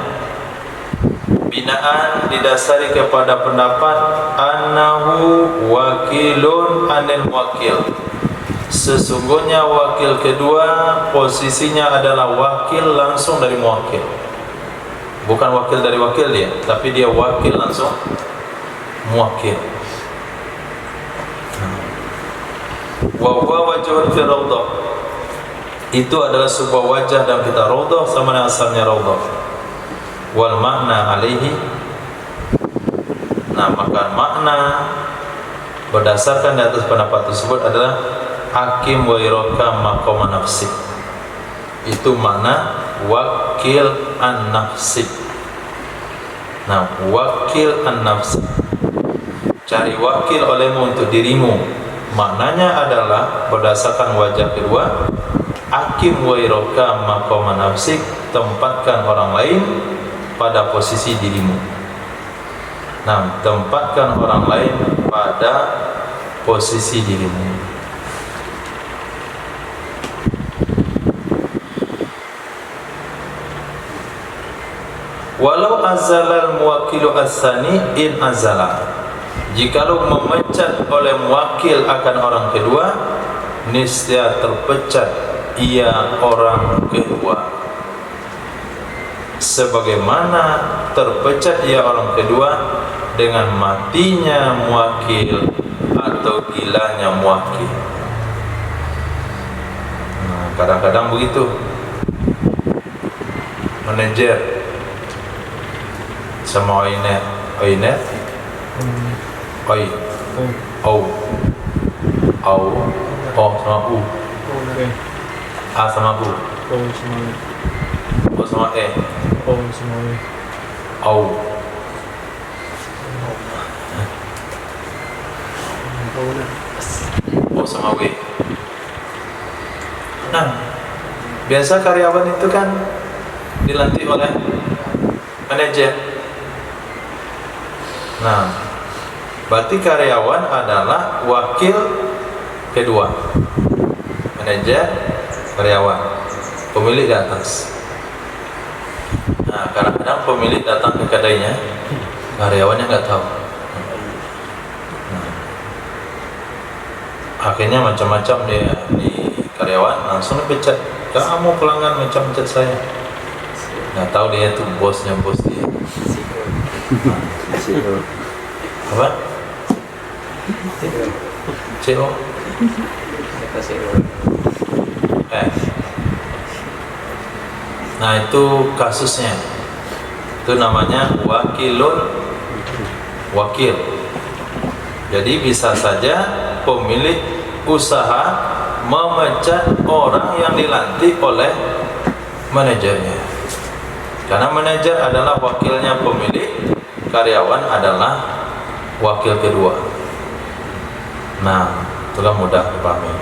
Binaan didasari kepada pendapat annahu wakilun anil wakil, sesungguhnya wakil kedua posisinya adalah wakil langsung dari muwakil, bukan wakil dari wakil dia, tapi dia wakil langsung muwakil. Wa huwa wajhun fi raudhah, itu adalah sebuah wajah dalam kitab raudhah, sama dengan asalnya raudhah. Wal makna alaihi, nah maka makna berdasarkan di atas pendapat tersebut adalah hakim wa iraka maqam nafsi, itu makna wakil an-nafsi. Nah, wakil an-nafsi, cari wakil olehmu untuk dirimu, maknanya adalah berdasarkan wajah kedua, hakim wa iraka maqam nafsi, tempatkan orang lain pada posisi dirimu. Nah, tempatkan orang lain pada posisi dirimu. Walau azalal muwakilu as-sani in azala, jikalau memecat oleh muwakil akan orang kedua, niscaya terpecat ia orang kedua, sebagaimana terpecat ia orang kedua dengan matinya muwakil atau gilanya muwakil. Nah, kadang-kadang begitu, manajer sama oinet sama u, a sama u, o sama e, au, o sama w. Nah, biasa karyawan itu kan dilantik oleh manajer. Nah, berarti karyawan adalah wakil kedua, manajer, karyawan, pemilik di atas. Nah, kadang-kadang pemilik datang ke kedainya, karyawannya nggak tahu. Nah, akhirnya macam-macam dia di karyawan, langsung dipecat. Kamu pelanggan mecat-mecat saya. Nggak tahu dia itu bosnya, bos dia. Apa? CO. Nah, itu kasusnya. Itu namanya wakil. Jadi bisa saja pemilik usaha memecat orang yang dilantik oleh manajernya, karena manajer adalah wakilnya pemilik, karyawan adalah wakil kedua. Nah, itulah mudah dipahami.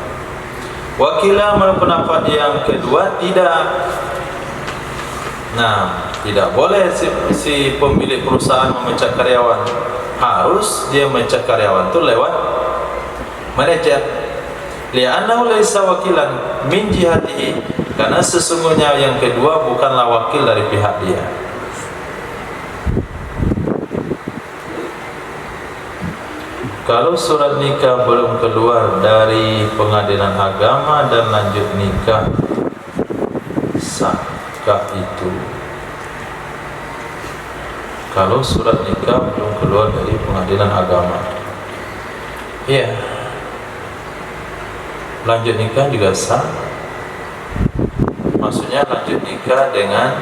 Wakilah menurut pendapat yang kedua tidak. Nah, tidak boleh si pemilik perusahaan memecat karyawan. Harus dia memecat karyawan itu lewat manajer. Li'annahu laisa wakilan min jihatihi, karena sesungguhnya yang kedua bukanlah wakil dari pihak dia. Kalau surat nikah belum keluar dari pengadilan agama dan lanjut nikah, sahkah itu? Kalau surat nikah belum keluar dari pengadilan agama, ya, lanjut nikah juga sah. Maksudnya lanjut nikah dengan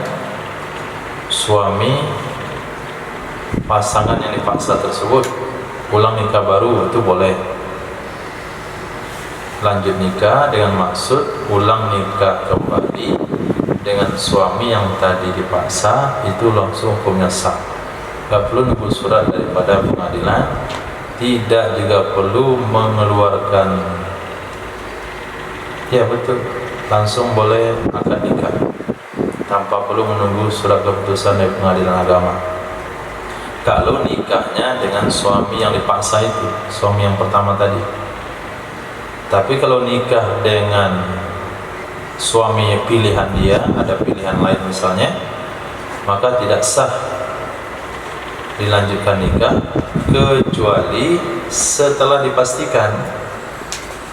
suami pasangan yang dipaksa tersebut, ulang nikah baru itu boleh. Lanjut nikah dengan maksud ulang nikah kembali dengan suami yang tadi dipaksa, itu langsung hukumnya sah. Tak perlu nunggu surat daripada pengadilan, tidak juga perlu mengeluarkan, ya betul, langsung boleh akad nikah tanpa perlu menunggu surat keputusan dari pengadilan agama. Kalau nikahnya dengan suami yang dipaksa itu, suami yang pertama tadi. Tapi kalau nikah dengan suami pilihan dia, ada pilihan lain misalnya, maka tidak sah dilanjutkan nikah kecuali setelah dipastikan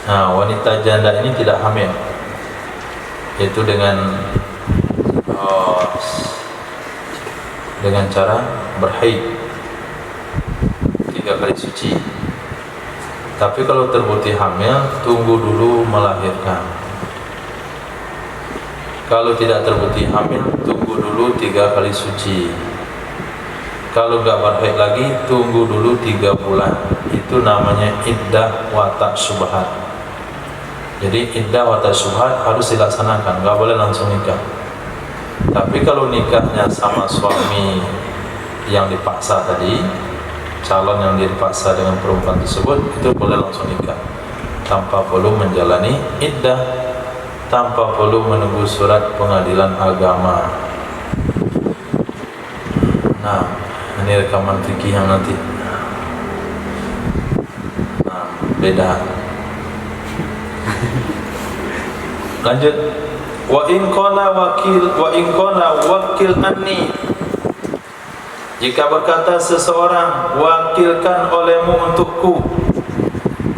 wanita janda ini tidak hamil, yaitu dengan cara berhaid 3 kali suci. Tapi kalau terbukti hamil, tunggu dulu melahirkan. Kalau tidak terbukti hamil, tunggu dulu 3 kali suci. Kalau enggak berhaid lagi, tunggu dulu 3 bulan. Itu namanya iddah watak syubhat. Jadi iddah watak syubhat harus dilaksanakan, enggak boleh langsung nikah. Tapi kalau nikahnya sama suami yang dipaksa tadi, calon yang dipaksa dengan perempuan tersebut, itu boleh langsung nikah tanpa perlu menjalani iddah, tanpa perlu menunggu surat pengadilan agama. Nah, ini rekaman fikih yang nanti beda. Lanjut. Wa in qala wakil anni, jika berkata seseorang, wakilkan olehmu untukku.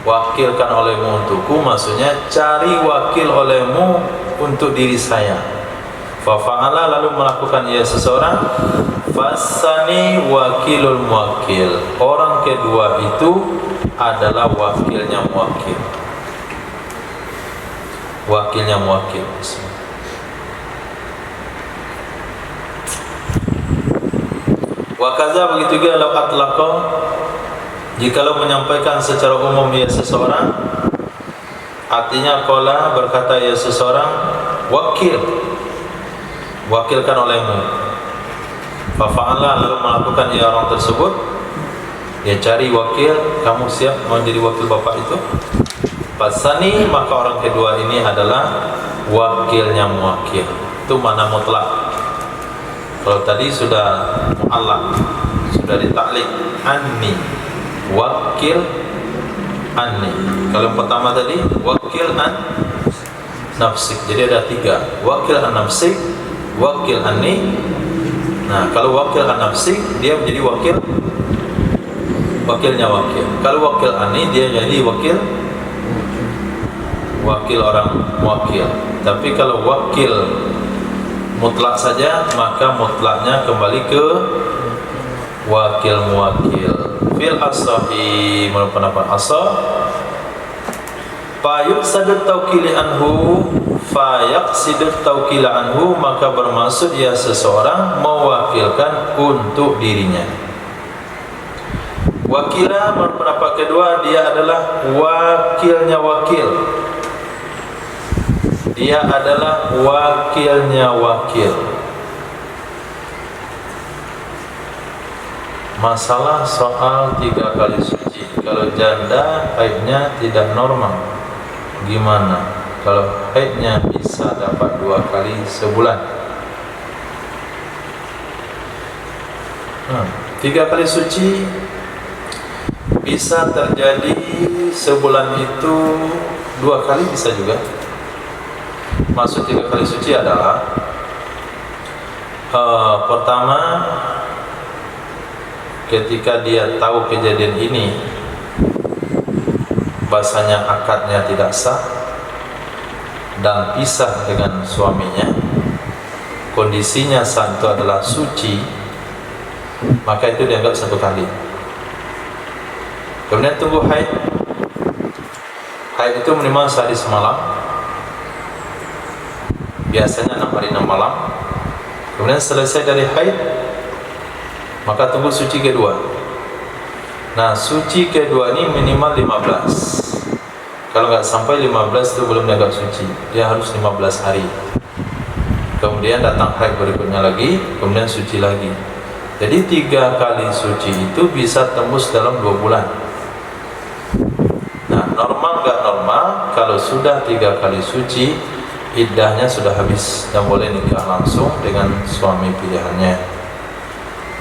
Wakilkan olehmu untukku maksudnya cari wakil olehmu untuk diri saya. Fa'ala, lalu melakukan ia seseorang, fasani wakilul muwakil, orang kedua itu adalah wakilnya muwakil. Wakilnya muwakil. Wakaza, begitu juga law atlaqa, jikalau menyampaikan secara umum ia seseorang, artinya qala, berkata ia seseorang, wakilkan olehmu. Fa'ala, lalu melakukan ia orang tersebut, dia cari wakil, kamu siap menjadi wakil bapak itu? Fasani, maka orang kedua ini adalah wakilnya muwakil. Itu mana mutlak. Kalau tadi sudah mu'allaq, sudah ditaklik anni, wakil anni. Kalau yang pertama tadi wakil an nafsik, jadi ada 3, wakil an nafsik, wakil anni. Nah, kalau wakil an nafsik, dia menjadi wakilnya wakil. Kalau wakil anni, dia jadi wakil orang wakil. Tapi kalau wakil mutlak saja, maka mutlaknya kembali ke wakil muwakil. Fil asahi, menurut pendapat asah, fayaqsidut tawkili anhu, maka bermaksud ya seseorang mewakilkan untuk dirinya. Wakilah, menurut pendapat kedua, dia adalah wakilnya wakil. Dia adalah wakilnya wakil. Masalah soal 3 kali suci, kalau janda haidnya tidak normal, gimana? Kalau haidnya bisa dapat 2 kali sebulan, 3 kali suci bisa terjadi sebulan itu 2 kali, bisa juga. Maksud 3 kali suci adalah pertama, ketika dia tahu kejadian ini, bahasanya akadnya tidak sah dan pisah dengan suaminya, kondisinya saat itu adalah suci, maka itu dianggap 1 kali. Kemudian tunggu haid Haid itu minimal sehari semalam, biasanya 6 hari 6 malam. Kemudian selesai dari haid, maka tunggu suci kedua. Nah, suci kedua ini minimal 15. Kalau nggak sampai 15 itu belum dianggap suci, dia harus 15 hari. Kemudian datang haid berikutnya lagi, kemudian suci lagi. Jadi 3 kali suci itu bisa tembus dalam 2 bulan. Nah, normal nggak normal, kalau sudah 3 kali suci, iddahnya sudah habis dan boleh nikah langsung dengan suami pilihannya.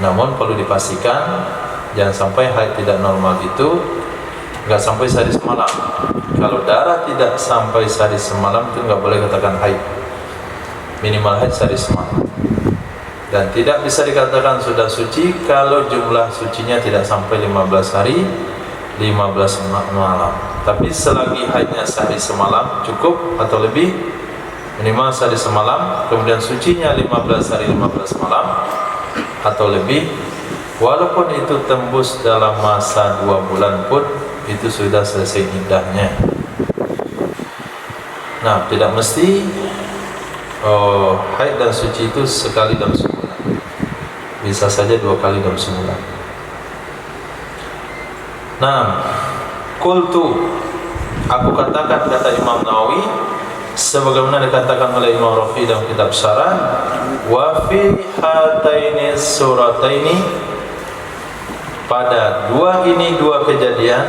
Namun perlu dipastikan jangan sampai haid tidak normal itu nggak sampai sehari semalam. Kalau darah tidak sampai sehari semalam itu nggak boleh katakan haid. Minimal haid sehari semalam. Dan tidak bisa dikatakan sudah suci kalau jumlah sucinya tidak sampai 15 hari 15 malam. Tapi selagi haidnya sehari semalam cukup atau lebih, minimal sehari semalam, kemudian sucinya 15 hari 15 malam atau lebih, walaupun itu tembus dalam masa 2 bulan pun itu sudah selesai iddahnya. Nah, tidak mesti haid dan suci itu sekali dalam sebulan, bisa saja 2 kali dalam sebulan. Nah, qultu, aku katakan, kata Imam Nawawi, sebagaimana dikatakan oleh Imam Rafi dalam kitab Syarah, wa fi hataini surataini, pada 2 kejadian,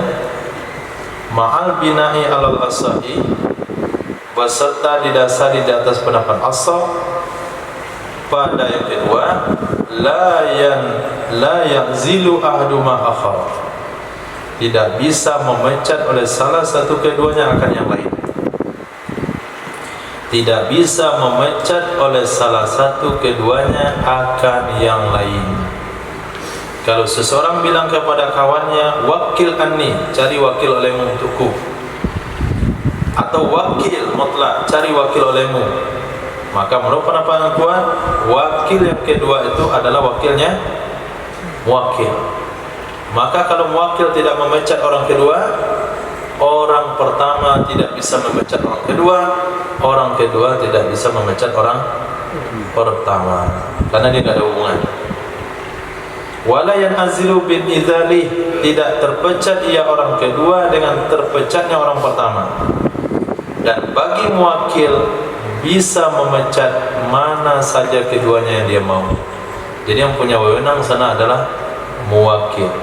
ma'al bina'i alal asahi, beserta didasari di atas pendapat asal, pada yang kedua, la yanzilu ahduma akhar, tidak bisa memecat oleh salah satu keduanya akan yang lain. Tidak bisa memecat oleh salah satu keduanya akan yang lain. Kalau seseorang bilang kepada kawannya, wakil anni, cari wakil olehmu untukku, atau wakil mutlak, cari wakil olehmu, maka menurut pendapat yang kuat, wakil yang kedua itu adalah wakilnya wakil. Maka kalau wakil tidak memecat orang kedua, orang pertama tidak bisa memecat orang kedua tidak bisa memecat orang pertama, karena dia tidak ada hubungan. Wala yanzilu bin idzali, tidak terpecat ia orang kedua dengan terpecatnya orang pertama. Dan bagi muwakil bisa memecat mana saja keduanya yang dia mau. Jadi yang punya wewenang sana adalah muwakil.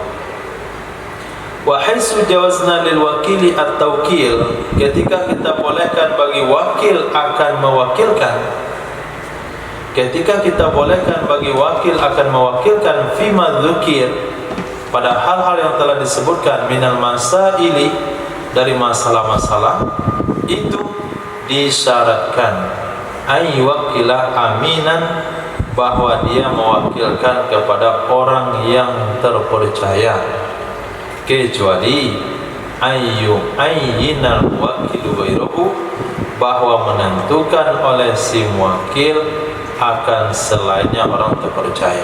Wa haitsu jawazna lil wakili at-tawkil, ketika kita bolehkan bagi wakil akan mewakilkan, ketika kita bolehkan bagi wakil akan mewakilkan fima dzukir, pada hal-hal yang telah disebutkan minal masaili, dari masalah-masalah, itu disyaratkan ay wakila aminan, bahwa dia mewakilkan kepada orang yang terpercaya, kecuali ayyinal wakilu ghairuhu, bahwa menentukan oleh si muwakil akan selainnya orang terpercaya.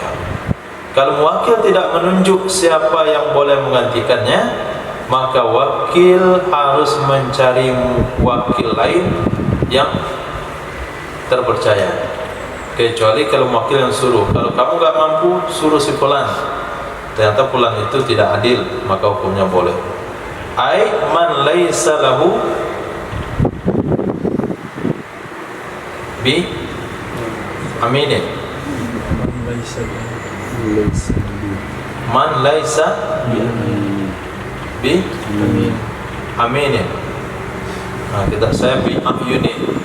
Kalau muwakil tidak menunjuk siapa yang boleh menggantikannya, maka wakil harus mencari wakil lain yang terpercaya. Kecuali kalau wakil yang suruh, kalau kamu gak mampu, suruh si fulan, ternyata fulan itu tidak adil, maka hukumnya boleh. Ai man laisa lahu bi aminin, man laisa bi aminin. Nah, kita saya bi amyunin.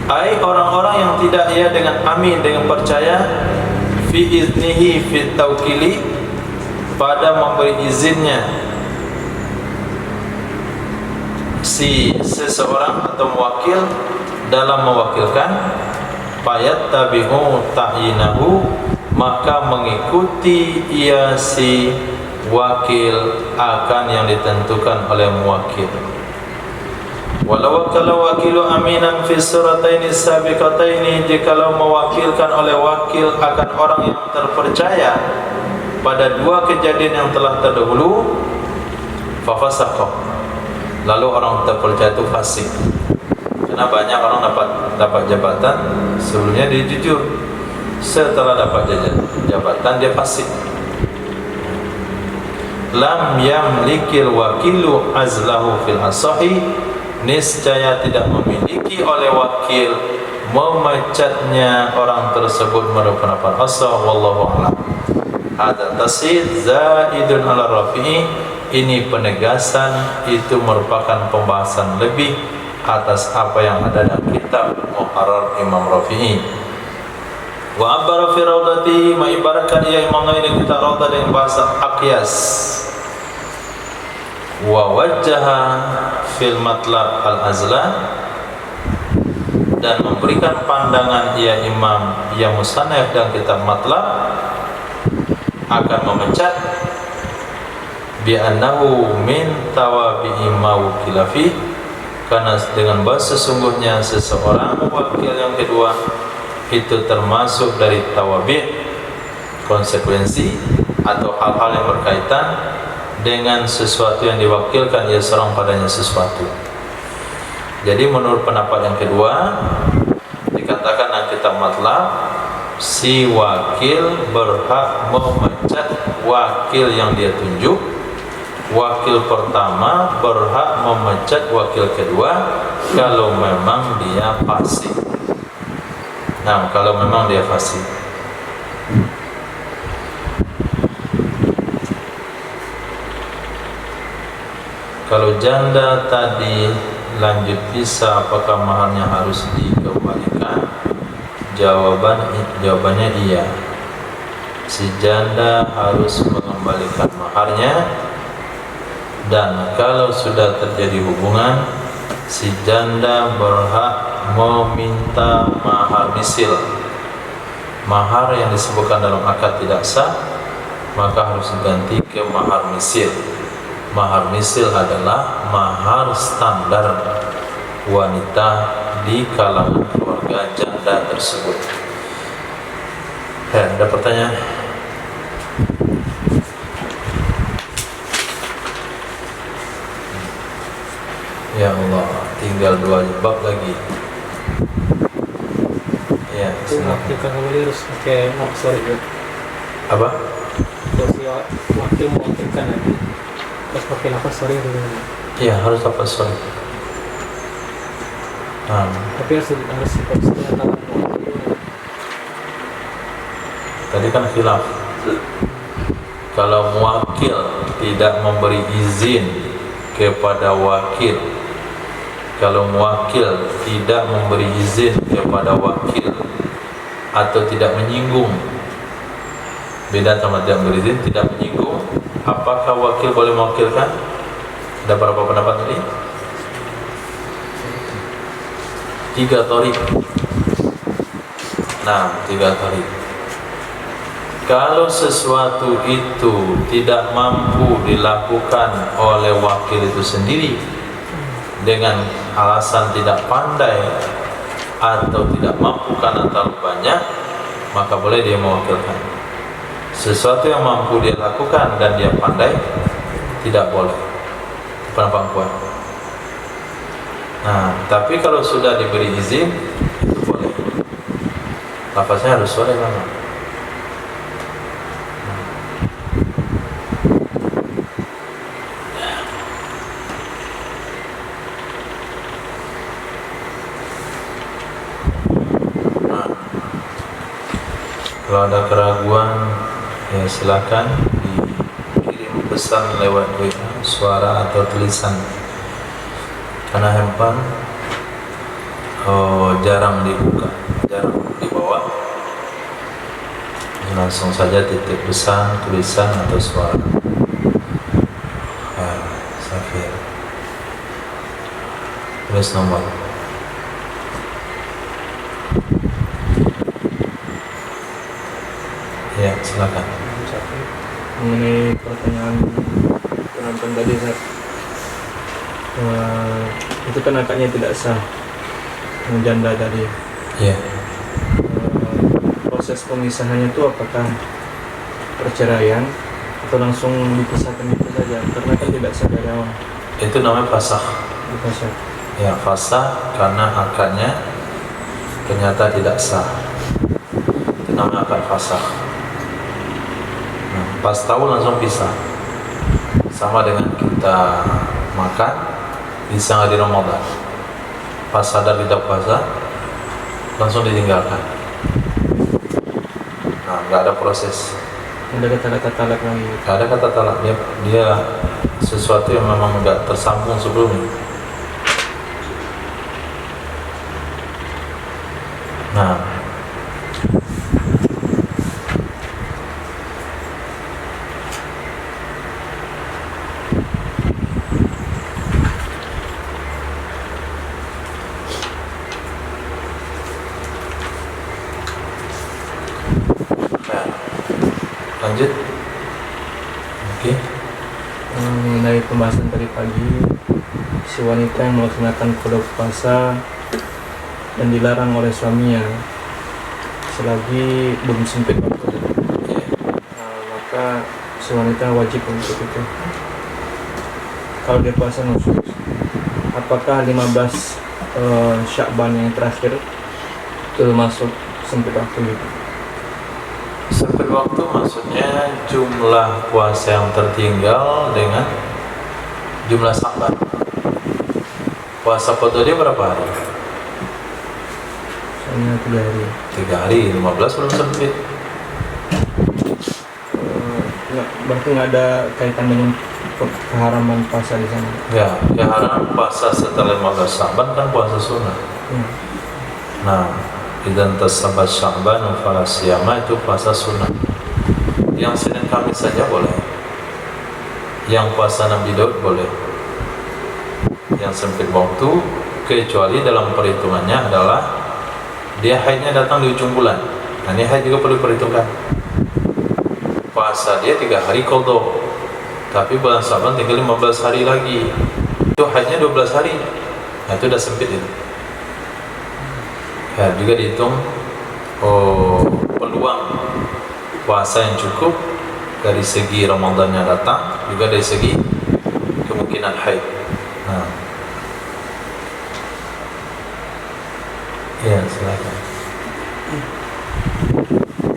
Ai orang-orang yang tidak ia dengan amin, dengan percaya, fi iznihi fi tawkili, pada memberi izinnya si seseorang atau mewakil dalam mewakilkan, payat tabihu ta'yinahu, maka mengikuti ia si wakil akan yang ditentukan oleh muwakil. Walau kalau wakilu aminan fi surataini sabiqataini, jikalau mewakilkan oleh wakil akan orang yang terpercaya pada 2 kejadian yang telah terdahulu, fafasaqa, lalu orang terpercaya itu fasik. Karena banyak orang dapat jabatan sebelumnya dia jujur, setelah dapat jabatan dia fasik. Lam yamlikil wakilu azlahu fil asahi, niscaya tidak memiliki oleh wakil memecatnya orang tersebut menurut pendapat asah. Wallahu a'lam. Hadza tasid zaidun ala rafi'i, ini penegasan itu merupakan pembahasan lebih atas apa yang ada dalam kitab Muharrar Imam Rafi'i. Wa abbara fi raudati, mengibaratkan ia Imam Nawawi di kitab Raudah dengan bahasa aqyas. Wa wajjaha fil matlab al-azlan, dan memberikan pandangan ia Imam yang musannaf dan kitab matlab akan memecat bi annahu min tawabi'i ma wukila fi, karena dengan bahasa sesungguhnya seseorang wakil yang kedua itu termasuk dari tawabi', konsekuensi atau hal-hal yang berkaitan dengan sesuatu yang diwakilkan ia seorang padanya sesuatu. Jadi menurut pendapat yang kedua dikatakan dalam kitab matlab, si wakil berhak memecat wakil yang dia tunjuk. Wakil pertama berhak memecat wakil kedua kalau memang dia fasik. Nah, kalau memang dia fasik. Kalau janda tadi lanjut bisa, apakah maharnya harus dikembalikan? Jawabannya iya. Si janda harus mengembalikan maharnya, dan kalau sudah terjadi hubungan, si janda berhak meminta mahar misil. Mahar yang disebutkan dalam akad tidak sah, maka harus diganti ke mahar misil. Mahar misil adalah mahar standar wanita di kalangan keluarga janda tersebut. Ada pertanyaan? Ya Allah, tinggal 2 bab lagi. Ya, wakil kan harus pakai sorry ya. Apa? Terus wakil mewakilkan lagi. Terus pakai nafas sorry dulu. Iya, harus nafas sorry. Tapi harus setengah tangan. Tadi kan khilaf. Kalau wakil tidak memberi izin kepada wakil, kalau wakil tidak memberi izin kepada wakil atau tidak menyinggung, beda sama tidak memberi izin, tidak menyinggung, apakah wakil boleh mewakilkan? Ada berapa pendapat tadi? 3 thoriq. Nah, 3 thoriq. Kalau sesuatu itu tidak mampu dilakukan oleh wakil itu sendiri dengan alasan tidak pandai atau tidak mampu karena terlalu banyak, maka boleh dia mewakilkan. Sesuatu yang mampu dia lakukan dan dia pandai, tidak boleh. Pendapat kuat. Nah, tapi kalau sudah diberi izin, itu boleh. Lafaznya harus boleh memang. Kalau ada keraguan, ya silakan dikirim pesan lewat WA, suara atau tulisan. Karena handphone jarang dibuka, jarang dibawa. Langsung saja titip pesan, tulisan atau suara. Safir. Tulis nomor. Ya, silakan. Mengenai pertanyaan penonton tadi, Zat, itu kan akadnya tidak sah, janda tadi. Ya. Proses pemisahannya itu apakah perceraian atau langsung dipisahkan itu saja? Karena kan tidak sah dari awal. Itu namanya fasakh. Fasakh. Ya, fasakh karena akadnya ternyata tidak sah. Itu namanya akad fasakh. Nah, pas tahu langsung pisah. Sama dengan kita makan bisa nggak di Ramadan. Pas sadar tidak puasa langsung ditinggalkan. Nah, nggak ada proses. Ada kata-kata talak lagi. Nggak ada kata talak. Dia sesuatu yang memang nggak tersambung sebelumnya. Nah, lanjut. Oke. Mengenai pembahasan tadi pagi, si wanita yang melaksanakan qada puasa dan dilarang oleh suaminya selagi belum sempit waktu, maka si wanita wajib untuk itu. Kalau dia puasa nusus, apakah 15 Sya'ban yang terakhir termasuk sempit waktu itu? Sempit waktu maksudnya jumlah puasa yang tertinggal dengan jumlah Sya'ban. Puasa qada dia berapa hari? Hanya 3 hari. 3 hari, 15 belum sempit. Berarti nggak ada kaitan dengan keharaman puasa di sana. Ya, keharaman puasa setelah 15 Sya'ban kan puasa sunnah. Nah, idan tasabat Sya'ban fala siyama itu puasa sunnah. Yang Senin Kamis saja boleh. Yang puasa Nabi Daud boleh. Yang sempit waktu kecuali dalam perhitungannya adalah dia haidnya datang di ujung bulan. Nah, ini haid juga perlu diperhitungkan. Puasa dia 3 hari qada, tapi bulan Sya'ban tinggal 15 hari lagi. Itu haidnya 12 hari. Nah, itu udah sempit itu. Ya, juga dihitung peluang puasa yang cukup dari segi Ramadannya datang, juga dari segi kemungkinan haid. Nah, ya silakan.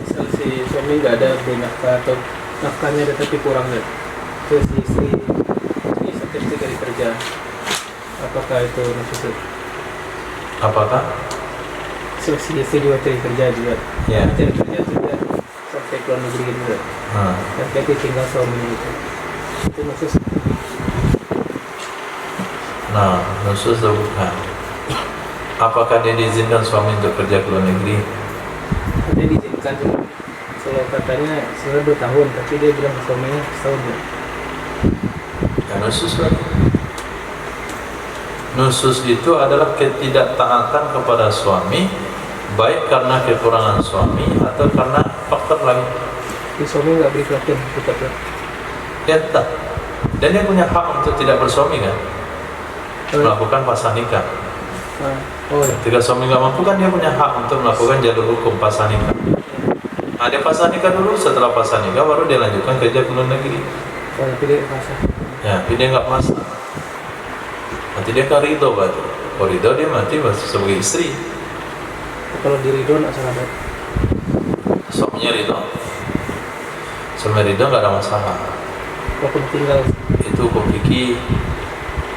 Misal si suami nggak ada beri nafkah atau nafkahnya ada tapi kurang nih, terus si istri dari kerja, apakah itu maksudnya? Apakah? Si istri juga cari kerja juga. Ya. Cari kerja juga sampai ke luar negeri juga. Dan dia tinggal suami itu. Itu maksud. Nah, nusus atau bukan? Apakah dia diizinkan suami untuk kerja ke luar negeri? Dia diizinkan juga. Kalau katanya sudah 2 tahun, tapi dia bilang ke suaminya setahun ya. Ya, nusus lagi. Nusus itu adalah ketidaktaatan kepada suami, baik karena kekurangan suami atau karena faktor lain. Si suami nggak beri perhatian kita tuh. Ya tak. Dan dia punya hak untuk tidak bersuami kan? Melakukan pasah nikah. Oh ya. Ketika suami nggak mampu kan dia punya hak untuk melakukan jalur hukum pasah nikah. Nah, dia pasah nikah dulu, setelah pasah nikah baru dia lanjutkan kerja ke luar negeri. Oh, tapi dia pasah. Ya, tapi dia nggak pasah. Nanti dia kan ridho berarti. Kalau ridho dia mati sebagai istri. Kalau di ridho nggak salah banget. Suaminya ridho. Suami ridho nggak ada masalah. Walaupun tinggal. Itu hukum fikih,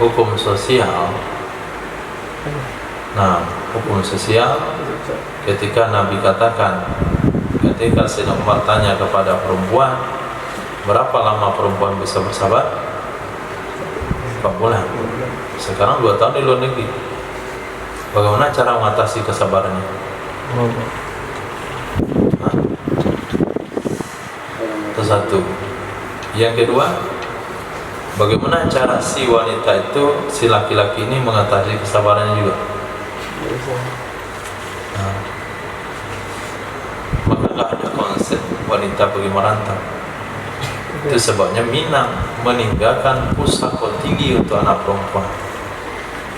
hukum sosial. Nah, hukum sosial ketika Nabi katakan, ketika Sayyidina Umar tanya kepada perempuan, berapa lama perempuan bisa bersabar? 4 bulan. Sekarang 2 tahun di luar negeri. Bagaimana cara mengatasi kesabarannya? Itu satu. Yang kedua, bagaimana cara si wanita itu, si laki-laki ini mengatasi kesabarannya juga? Nah, maka nggak ada konsep wanita pergi merantau. Itu sebabnya Minang meninggalkan pusako tinggi untuk anak perempuan,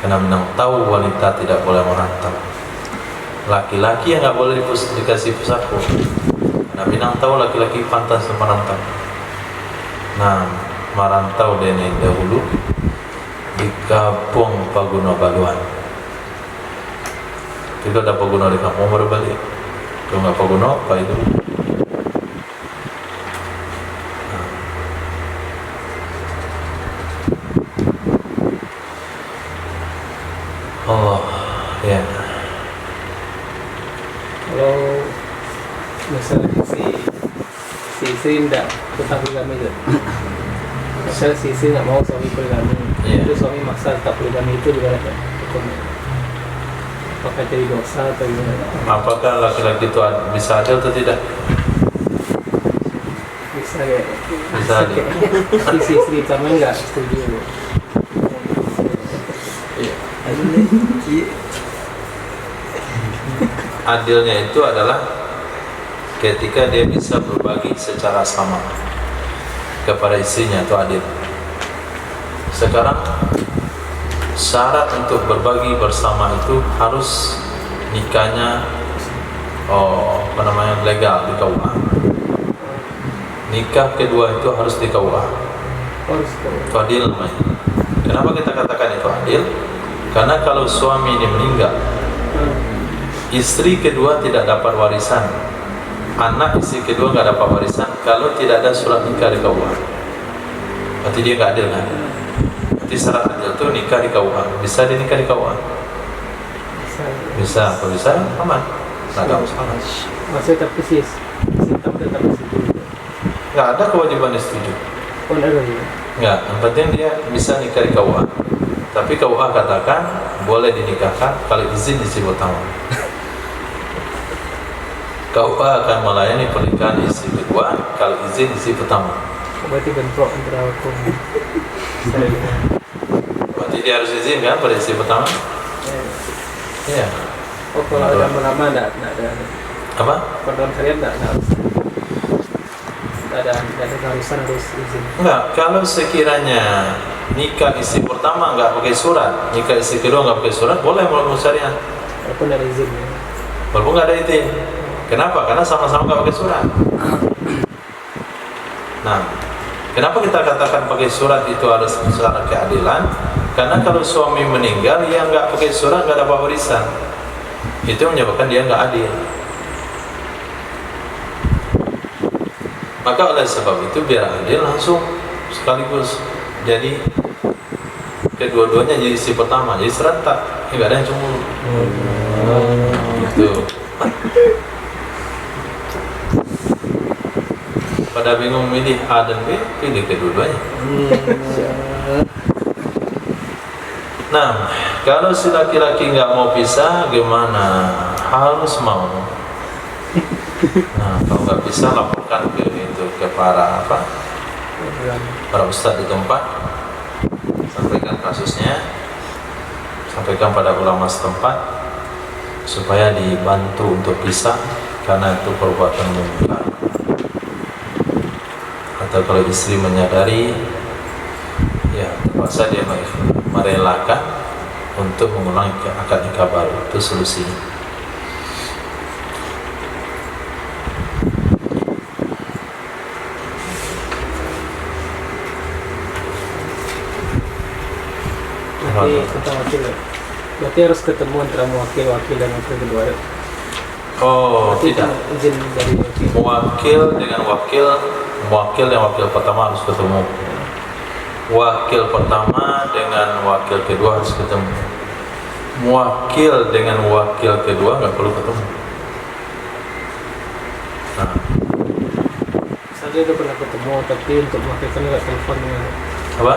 karena Minang tahu wanita tidak boleh merantau. Laki-laki yang nggak boleh dikasih pusako, karena Minang tahu laki-laki pantas merantau. Nah, merantau dari dahulu di kampung Paguna Baluan. Itu ada Paguna di kampung baru balik. Kalau nggak Paguna apa itu? Oh ya. Kalau misalnya si istri tidak tetap poligami itu, misalnya si istri nggak mau suami poligami, Iya. itu suami maksa tetap poligami itu gimana kan hukumnya? Apakah jadi dosa atau gimana? Apakah laki-laki itu bisa adil atau tidak? Bisa ya? Bisa adil. Si istri sama nggak setuju. Adilnya itu adalah ketika dia bisa berbagi secara sama kepada istrinya, itu adil. Sekarang syarat untuk berbagi bersama itu harus nikahnya legal di KUA. Nikah kedua itu harus di KUA. Harus Itu adil namanya. Kenapa kita katakan itu adil? Karena kalau suami ini meninggal, istri kedua tidak dapat warisan, anak istri kedua nggak dapat warisan kalau tidak ada surat nikah di KUA. Berarti dia nggak adil kan? Berarti syarat adil itu nikah di KUA. Bisa dinikah di KUA? Bisa. Kalau bisa aman, nggak ada masalah. Maksudnya tapi si tamu tetap setuju. Nggak ada kewajiban dia setuju. Oh ada ya? Nggak. Yang penting dia bisa nikah di KUA. Tapi KUA katakan boleh dinikahkan kalau izin istri pertama. KUA akan melayani pernikahan istri kedua kalau izin istri pertama. Berarti bentrok antara hukum. Berarti dia harus izin kan pada istri pertama? Iya. Oh kalau ada lama enggak ada. Apa? Kalau dalam syariat enggak harus. Enggak ada keharusan harus izin. Enggak. Kalau sekiranya nikah istri pertama nggak pakai surat, nikah istri kedua nggak pakai surat, boleh menurut syariat. Walaupun ada izin. Walaupun nggak ada izin. Kenapa? Karena sama-sama nggak pakai surat. Nah, kenapa kita katakan pakai surat itu harus syarat keadilan? Karena kalau suami meninggal yang nggak pakai surat nggak dapat warisan, itu menyebabkan dia nggak adil. Maka oleh sebab itu biar adil langsung sekaligus jadi kedua-duanya jadi istri pertama, jadi serentak, nggak ada yang cemburu. Gitu. Pada bingung milih A dan B, pilih kedua-duanya. Nah, kalau si laki-laki nggak mau pisah, gimana? Harus mau. Nah, kalau nggak bisa laporkan ke para ustadz di tempat, sampaikan kasusnya, sampaikan pada ulama setempat supaya dibantu untuk pisah karena itu perbuatan munkar. Atau kalau istri menyadari, ya terpaksa dia merelakan untuk mengulangi akad nikah baru, itu solusinya. Berarti harus ketemu antara wakil dan wakil kedua ya? Oh, berarti tidak. Izin dari wakil. Wakil dengan wakil dan wakil pertama harus ketemu. Wakil pertama dengan wakil kedua harus ketemu. Wakil dengan wakil kedua nggak perlu ketemu. Nah, Misalnya udah pernah ketemu, tapi untuk mewakilkan lewat telepon ya. apa?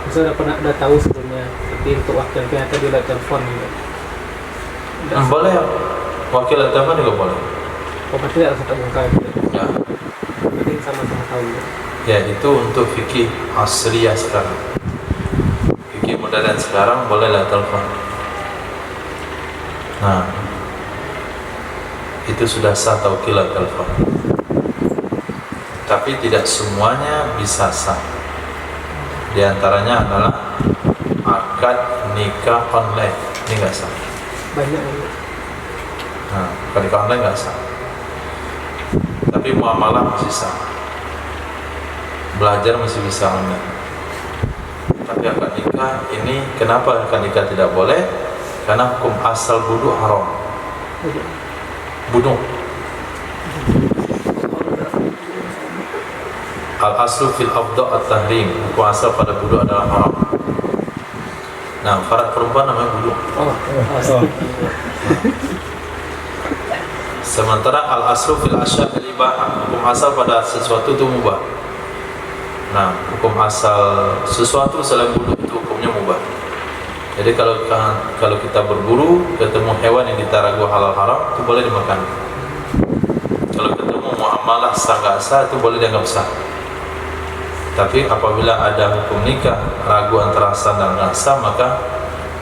Misalnya udah tahu sebelumnya, tapi untuk wakil ternyata dia lewat telepon gitu. Boleh. Wakil dan telepon juga boleh. Oh berarti harus tetap bongkar gitu. Ya. Berarti sama-sama tahu gitu. Ya, itu untuk fikih asriyah sekarang. Fikih modern sekarang boleh lewat telepon. Nah, itu sudah sah taukil lewat telepon. Tapi tidak semuanya bisa sah. Di antaranya adalah akad nikah online, ini nggak sah. Banyak gitu. Nah, akad nikah online nggak sah. Tapi muamalah masih sah. Belajar masih bisa online. Tapi tapi akad nikah ini kenapa akad nikah tidak boleh? Karena hukum asal budu haram. Budu. Al aslu fil abda at-tahrim. Hukum asal pada budu adalah haram. Nah, farad perempuan namanya budu. Sementara al aslu fil asya' al-ibahah. Hukum asal pada sesuatu itu mubah. Nah, hukum asal sesuatu selain budu itu hukumnya mubah. Jadi kalau kita berburu ketemu hewan yang kita ragu halal haram, itu boleh dimakan. Kalau ketemu muamalah sah nggak sah, itu boleh dianggap sah. Tapi apabila ada hukum nikah ragu antara sah dan nggak sah, maka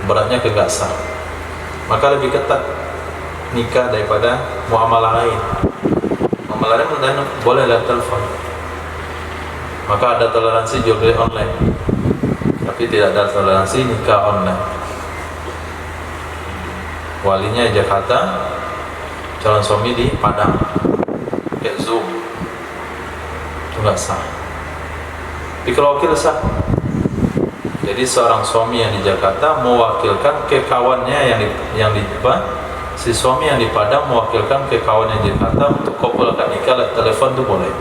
beratnya ke nggak sah. Maka lebih ketat nikah daripada muamalah lain. Muamalah lain boleh lewat telepon. Maka ada toleransi jual beli online, tapi tidak ada toleransi nikah online. Walinya Jakarta, calon suami di Padang, kayak Zoom, itu nggak sah. Tapi kalau wakil sah. Jadi seorang suami yang di Jakarta mewakilkan ke kawannya yang di si suami yang di Padang mewakilkan ke kawannya di Jakarta untuk kabulkan nikah lewat telepon itu boleh.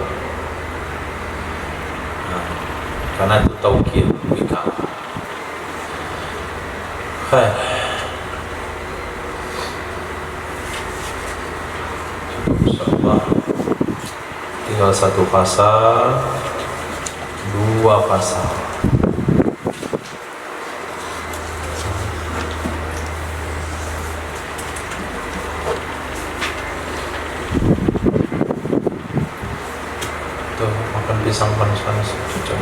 Karena itu taukil nikah. Baik. Insyaallah tinggal satu pasal, dua pasal. Tuh makan pisang panas-panas, cocok.